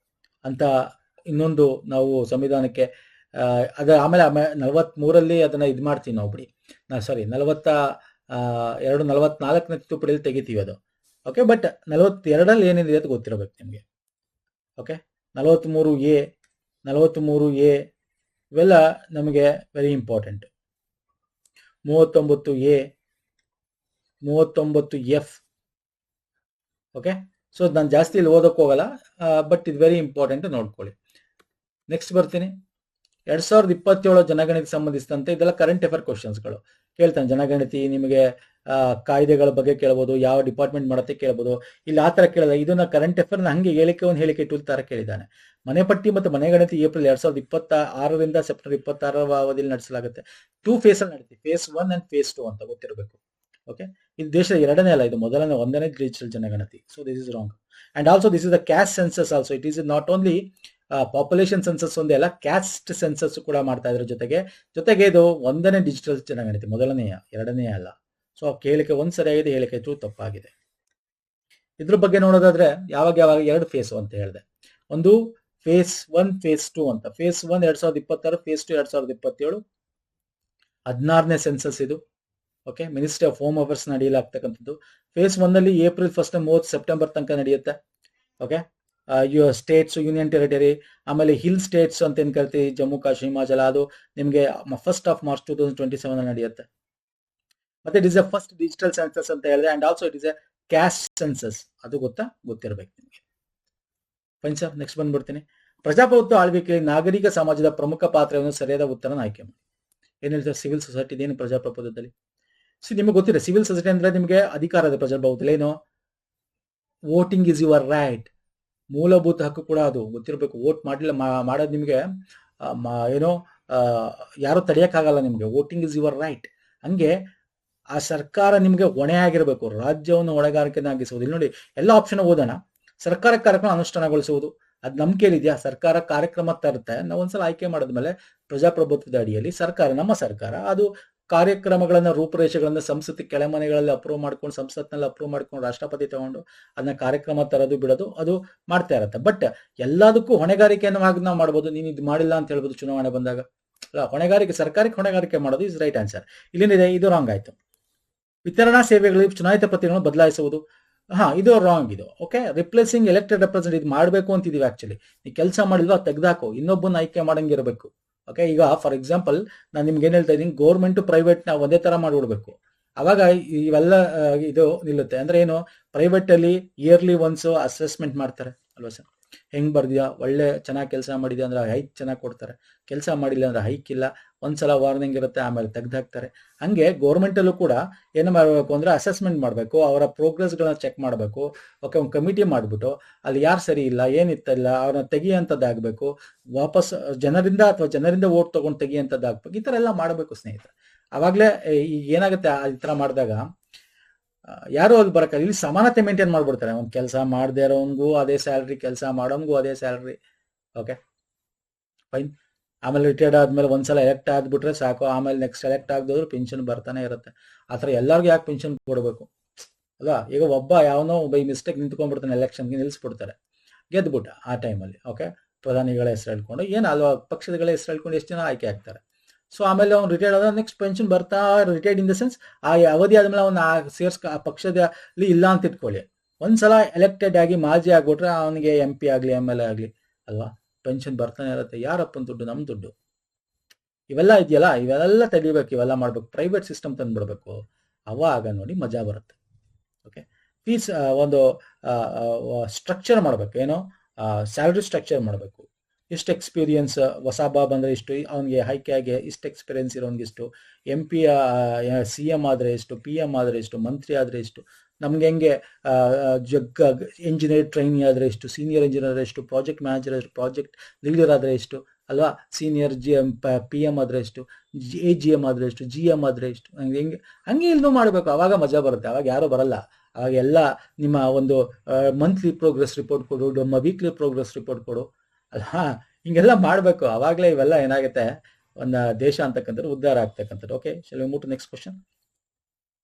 ಅಂತ ಇನ್ನೊಂದು ನಾವು ಸಂವಿಧಾನಕ್ಕೆ ಅದ ಆಮೇಲೆ 43ರಲ್ಲಿ ಅದನ್ನ ಇದು ಮಾಡ್ತೀವಿ ನಾವು, ಬಿಡಿ. ಸಾರಿ, 44ನೇ ತಿದ್ದುಪಡಿಯಲ್ಲಿ ತೆಗಿತೀವಿ ಅದು. ಓಕೆ, ಬಟ್ 42ರಲ್ಲಿ ಏನಿದೆ ಅಂತ ಗೊತ್ತಿರಬೇಕು ನಿಮಗೆ. ಓಕೆ, 43A ಇವೆಲ್ಲ ನಮಗೆ very important. 39A, 39F. Okay, so ನಾನು ಜಾಸ್ತಿ ಇಲ್ಲಿ ಓದಕ್ಕೆ ಹೋಗಲ್ಲ, ಬಟ್ ಇದು ವೆರಿ ಇಂಪಾರ್ಟೆಂಟ್, ನೋಡ್ಕೊಳ್ಳಿ. ನೆಕ್ಸ್ಟ್ ಬರ್ತೀನಿ. 2027 ಜನಗಣತಿ ಸಂಬಂಧಿಸಿದಂತೆ ಇದೆಲ್ಲ ಕರೆಂಟ್ ಅಫೇರ್ ಕ್ವಶನ್ಸ್ಗಳು ಕೇಳ್ತಾನೆ. ಜನಗಣತಿ ನಿಮಗೆ ಕಾಯ್ದೆಗಳ ಬಗ್ಗೆ ಕೇಳ್ಬೋದು, ಯಾವ ಡಿಪಾರ್ಟ್ಮೆಂಟ್ ಮಾಡುತ್ತೆ ಕೇಳ್ಬೋದು. ಇಲ್ಲಿ ಆ ತರ ಕೇಳಿದ, ಇದನ್ನ ಕರೆಂಟ್ ಅಫೇರ್ನ ಹಂಗೆ ಹೇಳಿಕೆ ಟೂಲ್ ತರ ಕೇಳಿದ್ದಾನೆ. ಮನೆಪಟ್ಟಿ ಮತ್ತು ಮನೆಗಣತಿ ಏಪ್ರಿಲ್ 2026ರಿಂದ ಸೆಪ್ಟೆಂಬರ್ 26ರ ಅವಧಿಯಲ್ಲಿ ನಡೆಸಲಾಗುತ್ತೆ. 2 ಫೇಸ್ ಅಲ್ಲಿ ನಡೀತಿ, ಫೇಸ್ 1 ಅಂಡ್ ಫೇಸ್ 2 ಅಂತ ಗೊತ್ತಿರಬೇಕು. ಓಕೆ, ಇದು ದೇಶದ 2ನೇ ಅಲ್ಲ, ಇದು ಮೊದಲನೇ 1ನೇ ಡಿಜಿಟಲ್ ಜನಗಣತಿ. So this is wrong. And also this is the caste census also. It is not only population census ಒಂದೇ ಅಲ್ಲ, ಕ್ಯಾಸ್ಟ್ ಸೆನ್ಸಸ್ ಕೂಡ ಮಾಡ್ತಾ ಇದ್ರ ಜೊತೆಗೆ ಇದು 1ನೇ ಡಿಜಿಟಲ್ ಜನಗಣತಿ, ಮೊದಲನೆಯ, 2ನೇ ಅಲ್ಲ. ಸೊ ಹೇಳಿಕೆ 1 ಸರಿಯಾಗಿದೆ, ಹೇಳಿಕೆ 2 ತಪ್ಪಾಗಿದೆ. ಇದ್ರ ಬಗ್ಗೆ ನೋಡೋದಾದ್ರೆ ಯಾವಾಗ 2 ಫೇಸ್ ಅಂತ ಹೇಳಿದೆ. ಒಂದು ಫೇಸ್ 1, ಫೇಸ್ 2 ಅಂತ. Phase 1 2026, phase 2 2027. 16ನೇ ಸೆನ್ಸಸ್ ಇದು. Okay, ministry of home affairs ನಡೆಯಲಾಗ್ತಕ್ಕಂಥದ್ದು. ಫೇಸ್ 1 ಅಲ್ಲಿ ಏಪ್ರಿಲ್ 1 30 ಸೆಪ್ಟೆಂಬರ್ ತನಕ ನಡೆಯುತ್ತೆ. ಓಕೆ, ಸ್ಟೇಟ್ಸ್, ಯೂನಿಯನ್ ಟೆರಿಟರಿ, ಆಮೇಲೆ ಹಿಲ್ ಸ್ಟೇಟ್ಸ್ ಅಂತ ಏನ್ ಕರಿತೀವಿ, ಜಮ್ಮು ಕಾಶ್ಮೀರ, ಹಿಮಾಚಲ, ಅದು ನಿಮಗೆ 1 ಮಾರ್ಚ್ 2027 ನಡೆಯುತ್ತೆ. ಮತ್ತೆ it is a first digital census ಅಂತ ಹೇಳಿದೆ. And also it is a caste census, ಅದು ಗೊತ್ತಿರಬೇಕು ನಿಮಗೆ. Fine sir. ನೆಕ್ಸ್ಟ್ ಬಂದ್ಬಿಡ್ತೀನಿ. ಪ್ರಜಾಪ್ರಭುತ್ವ ಆಳ್ವಿಕೆಯಲ್ಲಿ ನಾಗರಿಕ ಸಮಾಜದ ಪ್ರಮುಖ ಪಾತ್ರವನ್ನು ಸರಿಯಾದ ಉತ್ತರನ ಆಯ್ಕೆ ಮಾಡಿ. ಏನ್ ಹೇಳ್ತಾರೆ? ಸಿವಿಲ್ ಸೊಸೈಟಿ ಇದೇನು ಪ್ರಜಾಪ್ರಭುತ್ವದಲ್ಲಿ? ನಿಮಗೆ ಗೊತ್ತಿದೆ, ಸಿವಿಲ್ ಸೊಸೈಟಿ ಅಂದ್ರೆ ನಿಮಗೆ ಅಧಿಕಾರ ಇದೆ. ಪ್ರಜಾಪ್ರಭುತ್ವದಲ್ಲಿ ಏನು? ವೋಟಿಂಗ್ ಇಸ್ ಯುವರ್ ರೈಟ್, ಮೂಲಭೂತ ಹಕ್ಕು ಕೂಡ ಅದು ಗೊತ್ತಿರಬೇಕು. ವೋಟ್ ಮಾಡೋದು ನಿಮಗೆ ಏನೋ ಯಾರು ತಡೆಯೋಕ್ಕಾಗಲ್ಲ ನಿಮಗೆ. Voting is your right. ಹಂಗೆ ಆ ಸರ್ಕಾರ ನಿಮಗೆ ಹೊಣೆ ಆಗಿರಬೇಕು, ರಾಜ್ಯವನ್ನು ಹೊಣೆಗಾರಿಕೆನಾಗಿಸುವುದು. ಇಲ್ಲಿ ನೋಡಿ, ಎಲ್ಲ ಆಪ್ಷನ್ ಓದೋಣ. ಸರ್ಕಾರ ಕಾರ್ಯಕ್ರಮ ಅನುಷ್ಠಾನಗೊಳಿಸುವುದು, ಅದು ನಮ್ಮ ಕೇಳಿದ್ಯಾ? ಸರ್ಕಾರ ಕಾರ್ಯಕ್ರಮ ತರುತ್ತೆ, ನಾವು ಒಂದ್ಸಲ ಆಯ್ಕೆ ಮಾಡಿದ್ಮೇಲೆ ಪ್ರಜಾಪ್ರಭುತ್ವದ ಅಡಿಯಲ್ಲಿ ಸರ್ಕಾರ, ನಮ್ಮ ಸರ್ಕಾರ, ಅದು ಕಾರ್ಯಕ್ರಮಗಳನ್ನ, ರೂಪುರೇಷೆಗಳನ್ನ ಸಂಸತ್ ಕೆಳಮನೆಗಳಲ್ಲಿ ಅಪ್ರೂವ್ ಮಾಡ್ಕೊಂಡು, ಸಂಸತ್ನಲ್ಲಿ ಅಪ್ರೂವ್ ಮಾಡ್ಕೊಂಡು, ರಾಷ್ಟ್ರಪತಿ ತಗೊಂಡು ಅದನ್ನ ಕಾರ್ಯಕ್ರಮ ತರೋದು ಬಿಡೋದು ಅದು ಮಾಡ್ತಾ ಇರತ್ತೆ. ಬಟ್ ಎಲ್ಲದಕ್ಕೂ ಹೊಣೆಗಾರಿಕೆಯನ್ನು ನಾವು ಮಾಡ್ಬೋದು. ನೀನು ಇದು ಮಾಡಿಲ್ಲ ಅಂತ ಹೇಳ್ಬೋದು ಚುನಾವಣೆ ಬಂದಾಗ. ಹೊಣೆಗಾರಿಕೆ, ಸರ್ಕಾರಕ್ಕೆ ಹೊಣೆಗಾರಿಕೆ ಮಾಡೋದು ಇಸ್ ರೈಟ್ ಆನ್ಸರ್. ಇಲ್ಲೇನಿದೆ, ಇದು ರಾಂಗ್ ಆಯ್ತು. ವಿತರಣಾ ಸೇವೆಗಳಿಗೆ ಚುನಾಯಿತ ಪ್ರತಿನಿಧಿಗಳನ್ನು ಬದಲಾಯಿಸುವುದು, ಇದು ರಾಂಗ್. ಇದು ಓಕೆ. ರಿಪ್ಲೇಸಿಂಗ್ ಎಲೆಕ್ಟೆಡ್ ರೆಪ್ರೆಸೆಂಟೇಟಿವ್ ಮಾಡಬೇಕು ಅಂತಿದೀವಿ. ಆಕ್ಚುಲಿ ನೀ ಕೆಲಸ ಮಾಡಿಲ್ವಾ ತೆಗ್ದಾಕೋ, ಇನ್ನೊಬ್ಬನ ಆಯ್ಕೆ ಮಾಡಂಗಿರಬೇಕು. ಓಕೆ. ಈಗ ಫಾರ್ ಎಕ್ಸಾಂಪಲ್ ನಾನು ನಿಮ್ಗೆ ಏನ್ ಹೇಳ್ತಾ ಇದ್ದೀನಿ, ಗೌರ್ಮೆಂಟ್ ಪ್ರೈವೇಟ್ ನ ಒಂದೇ ತರ ಮಾಡಿಬಿಡ್ಬೇಕು. ಅವಾಗ ಇವೆಲ್ಲ ಇದು ನಿಲ್ಲುತ್ತೆ. ಅಂದ್ರೆ ಏನು, ಪ್ರೈವೇಟ್ ಅಲ್ಲಿ ಇಯರ್ಲಿ ಒನ್ಸ್ ಅಸೆಸ್ಮೆಂಟ್ ಮಾಡ್ತಾರೆ ಅಲ್ವಾ ಸರ್? ಹೆಂಗ್ ಬರ್ದಿಯಾ, ಒಳ್ಳೆ ಚೆನ್ನಾಗಿ ಕೆಲಸ ಮಾಡಿದ್ಯಾ ಅಂದ್ರೆ ಹೈಕ್ ಚೆನ್ನಾಗಿ ಕೊಡ್ತಾರೆ, ಕೆಲಸ ಮಾಡಿಲ್ಲ ಅಂದ್ರೆ ಹೈಕ್ ಇಲ್ಲ, ಒಂದ್ಸಲ ವಾರ್ನಿಂಗ್ ಇರುತ್ತೆ, ಆಮೇಲೆ ತೆಗ್ದಾಕ್ತಾರೆ. ಹಂಗೆ ಗೌರ್ಮೆಂಟ್ ಅಲ್ಲೂ ಕೂಡ ಏನು ಮಾಡಬೇಕು ಅಂದ್ರೆ ಅಸೆಸ್ಮೆಂಟ್ ಮಾಡಬೇಕು, ಅವರ ಪ್ರೋಗ್ರೆಸ್ಗಳನ್ನ ಚೆಕ್ ಮಾಡಬೇಕು. ಓಕೆ, ಒಂದು ಕಮಿಟಿ ಮಾಡಿಬಿಟ್ಟು ಅಲ್ಲಿ ಯಾರು ಸರಿ ಇಲ್ಲ, ಏನಿತ್ತಲ್ಲ ಅವ್ರನ್ನ ತೆಗಿಯಂಥದ್ದಾಗಬೇಕು, ವಾಪಸ್ ಜನರಿಂದ ಓಟ್ ತಗೊಂಡು ತೆಗಿಯಂಥದ್ದಾಗಬೇಕು. ಈ ಥರ ಎಲ್ಲ ಮಾಡಬೇಕು ಸ್ನೇಹಿತರೆ. ಅವಾಗಲೇ ಈಗ ಏನಾಗುತ್ತೆ, ಈ ಥರ ಮಾಡಿದಾಗ ಯಾರು ಅಲ್ಲಿ ಬರಕ್ಕೆ, ಇಲ್ಲಿ ಸಮಾನತೆ ಮೇಂಟೈನ್ ಮಾಡ್ಬಿಡ್ತಾರೆ. ಒಂದು ಕೆಲಸ ಮಾಡದೇ ಇರೋನ್ಗೂ ಅದೇ ಸ್ಯಾಲ್ರಿ, ಕೆಲಸ ಮಾಡೋನ್ಗೂ ಅದೇ ಸ್ಯಾಲ್ರಿ. Okay fine. ಆಮೇಲೆ ರಿಟೈರ್ಡ್ ಆದ್ಮೇಲೆ ಒಂದ್ಸಲ ಎಲೆಕ್ಟ್ ಆಗ್ಬಿಟ್ರೆ ಸಾಕು, ಆಮೇಲೆ ನೆಕ್ಸ್ಟ್ ಎಲೆಕ್ಟ್ ಆಗದವ್ರು ಪೆನ್ಷನ್ ಬರ್ತಾನೆ ಇರುತ್ತೆ. ಆ ಥರ ಎಲ್ಲರಿಗೂ ಯಾಕೆ ಪೆನ್ಷನ್ ಕೊಡಬೇಕು ಅಲ್ವಾ? ಈಗ ಒಬ್ಬ ಯಾವನೋ ಬೈ ಮಿಸ್ಟೇಕ್ ನಿಂತ್ಕೊಂಡ್ಬಿಡ್ತಾನೆ, ಎಲೆಕ್ಷನ್ಗೆ ನಿಲ್ಲಿಸ್ಬಿಡ್ತಾರೆ, ಗೆದ್ಬಿಟ್ಟ ಆ ಟೈಮಲ್ಲಿ. ಓಕೆ, ಪ್ರಧಾನಿಗಳ ಹೆಸರು ಹೇಳ್ಕೊಂಡು ಏನು ಅಲ್ವಾ, ಪಕ್ಷಗಳ ಹೆಸರು ಹೇಳ್ಕೊಂಡು ಎಷ್ಟು ಜನ ಆಯ್ಕೆ ಆಗ್ತಾರೆ. ಸೊ ಆಮೇಲೆ ಅವ್ನು ರಿಟೈರ್ಡ್ ಆದ ನೆಕ್ಸ್ಟ್ ಪೆನ್ಷನ್ ಬರ್ತಾ, ರಿಟೈರ್ಡ್ ಇನ್ ದ ಸೆನ್ಸ್ ಆ ಅವಧಿ ಆದ್ಮೇಲೆ ಅವ್ನು ಆ ಪಕ್ಷದಲ್ಲಿ ಇಲ್ಲ ಅಂತ ಇಟ್ಕೊಳ್ಳಿ. ಒಂದ್ಸಲ ಎಲೆಕ್ಟೆಡ್ ಆಗಿ ಮಾಜಿ ಆಗ್ಬಿಟ್ರೆ ಅವನಿಗೆ MP ಆಗಲಿ MLA ಆಗಲಿ ಅಲ್ವಾ, ಪೆನ್ಷನ್ ಬರ್ತಾನೆ ಇರುತ್ತೆ. ಯಾರಪ್ಪನ ದುಡ್ಡು? ನಮ್ಮ ದುಡ್ಡು. ಇವೆಲ್ಲ ಇದೆಯಲ್ಲ, ಇವೆಲ್ಲ ತೆಗಿಬೇಕು, ಇವೆಲ್ಲ ಮಾಡ್ಬೇಕು, ಪ್ರೈವೇಟ್ ಸಿಸ್ಟಮ್ ತಂದ್ಬಿಡ್ಬೇಕು. ಅವಾಗ ನೋಡಿ ಮಜಾ ಬರುತ್ತೆ. ಓಕೆ, ಫೀಸ್ ಒಂದು ಸ್ಟ್ರಕ್ಚರ್ ಮಾಡ್ಬೇಕು. ಏನೋ ಸ್ಯಾಲ್ರಿ ಸ್ಟ್ರಕ್ಚರ್ ಮಾಡಬೇಕು. ಇಷ್ಟು ಎಕ್ಸ್ಪೀರಿಯನ್ಸ್, ಹೊಸ ಬಾಬ್ ಅಂದರೆ ಇಷ್ಟು, ಅವನಿಗೆ ಆಗಿ ಇಷ್ಟು ಎಕ್ಸ್ಪೀರಿಯನ್ಸ್ ಇರೋನ್ಗಿಷ್ಟು, MP CM ಆದರೆ ಎಷ್ಟು, PM ಆದರೆ ಎಷ್ಟು, ಮಂತ್ರಿ ಆದರೆ ಎಷ್ಟು, ನಮ್ಗೆ ಹೆಂಗೆ ಎಂಜಿನಿಯರ್ ಟ್ರೈನಿ ಆದರೆ ಎಷ್ಟು, ಸೀನಿಯರ್ ಇಂಜಿನಿಯರ್ ಎಷ್ಟು, ಪ್ರಾಜೆಕ್ಟ್ ಮ್ಯಾನೇಜರ್ ಎಷ್ಟು, ಪ್ರಾಜೆಕ್ಟ್ ಲೀಡರ್ ಆದರೆ ಎಷ್ಟು ಅಲ್ವಾ, ಸೀನಿಯರ್ PM ಆದರೆ ಎಷ್ಟು, AGM ಆದರೆ ಎಷ್ಟು, GM ಆದರೆ ಎಷ್ಟು, ಹಂಗೆ ಇಲ್ಲೂ ಮಾಡಬೇಕು. ಆವಾಗ ಮಜಾ ಬರುತ್ತೆ. ಅವಾಗ ಯಾರೂ ಬರಲ್ಲ. ಆವಾಗ ಎಲ್ಲ ನಿಮ್ಮ ಒಂದು ಮಂತ್ಲಿ ಪ್ರೋಗ್ರೆಸ್ ರಿಪೋರ್ಟ್ ಕೊಡು, ನಮ್ಮ ವೀಕ್ಲಿ ಪ್ರೋಗ್ರೆಸ್ ರಿಪೋರ್ಟ್ ಕೊಡು ಹಿಂಗೆಲ್ಲ ಮಾಡಬೇಕು. ಅವಾಗಲೇ ಇವೆಲ್ಲ ಏನಾಗುತ್ತೆ, ಒಂದು ದೇಶ ಅಂತಕ್ಕಂಥದ್ದು ಉದ್ಧಾರ ಆಗ್ತಕ್ಕಂಥದ್ದು. Okay, shall we move to next question.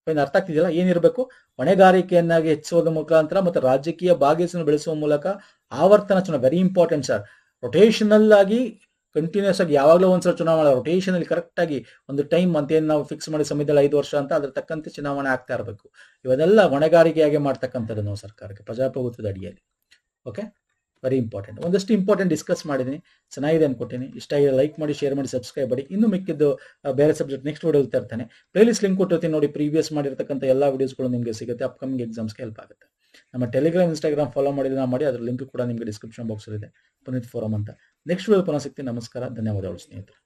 ಅರ್ಥ ಆಗ್ತಿದೆಯಲ್ಲ? ಏನಿರಬೇಕು, ಹೊಣೆಗಾರಿಕೆಯನ್ನಾಗಿ ಹೆಚ್ಚಿಸುವುದರ ಮುಖಾಂತರ ಮತ್ತು ರಾಜಕೀಯ ಭಾಗವಹಿಸನ್ನು ಬೆಳೆಸುವ ಮೂಲಕ ಆವರ್ತನ ಚುನಾವಣೆ, ವೆರಿ ಇಂಪಾರ್ಟೆಂಟ್ ಸರ್. ರೊಟೇಷನಲ್ ಆಗಿ ಕಂಟಿನ್ಯೂಸ್ ಆಗಿ ಯಾವಾಗಲೂ ಒಂದ್ಸಲ ಚುನಾವಣೆ, ರೊಟೇಷನ್ ಅಲ್ಲಿ ಕರೆಕ್ಟ್ ಆಗಿ ಒಂದು ಟೈಮ್ ಅಂತ ಏನು ನಾವು ಫಿಕ್ಸ್ ಮಾಡಿ ಸಮಯದಲ್ಲಿ 5 ವರ್ಷ ಅಂತ, ಅದ್ರ ತಕ್ಕಂತೆ ಚುನಾವಣೆ ಆಗ್ತಾ ಇರಬೇಕು. ಇವನ್ನೆಲ್ಲ ಹೊಣೆಗಾರಿಕೆಯಾಗಿ ಮಾಡ್ತಕ್ಕಂಥದ್ದು ನಾವು ಸರ್ಕಾರಕ್ಕೆ, ಪ್ರಜಾಪ್ರಭುತ್ವದ ಅಡಿಯಲ್ಲಿ. Okay, very important. ಒಂದಷ್ಟು ಇಂಪಾರ್ಟೆಂಟ್ ಡಿಸ್ಕಸ್ ಮಾಡಿದ್ದೀನಿ, ಚೆನ್ನಾಗಿದೆ ಅನ್ಕೊತೀನಿ. ಇಷ್ಟ ಆಗಿದೆ ಲೈಕ್ ಮಾಡಿ, ಶೇರ್ ಮಾಡಿ, ಸಬ್ಸ್ಕ್ರೈಬ್ ಮಾಡಿ. ಇನ್ನೂ ಮಿಕ್ಕಿದ್ದು ಬೇರೆ ಸಬ್ಜೆಕ್ಟ್ ನೆಕ್ಸ್ಟ್ ವಿಡಿಯೋ ತರ್ತಾನೆ. ಪ್ಲೇಲಿಸ್ಟ್ ಲಿಂಕ್ ಕೊಟ್ಟಿರ್ತೀನಿ ನೋಡಿ, ಪ್ರೀವಿಯಸ್ ಮಾಡಿರ್ತಕ್ಕಂಥ ಎಲ್ಲ ವಿಡಿಯೋಸ್ಗಳು ನಿಮಗೆ ಸಿಗುತ್ತೆ, ಅಪ್ಕಮಿಂಗ್ ಎಕ್ಸಾಮ್ಸ್ಗೆ ಹೆಲ್ಪ್ ಆಗುತ್ತೆ. ನಮ್ಮ ಟೆಲಿಗ್ರಾಮ್, ಇನ್ಸ್ಟಾಗ್ರಾಮ್ ಫಾಲೋ ಮಾಡಿದ್ರೆ ಮಾಡಿ, ಅದ್ರ ಲಿಂಕ್ ಕೂಡ ನಿಮಗೆ ಡಿಸ್ಕ್ರಿಪ್ಷನ್ ಬಾಕ್ಸಲ್ಲಿದೆ, ಪುನೀತ್ ಫೋರಮ್ ಅಂತ. ನೆಕ್ಸ್ಟ್ ವಿಡಿಯೋ ಪುನಃ ಸಿಗ್ತೀನಿ. ನಮಸ್ಕಾರ, ಧನ್ಯವಾದಗಳು ಸ್ನೇಹಿತರೆ.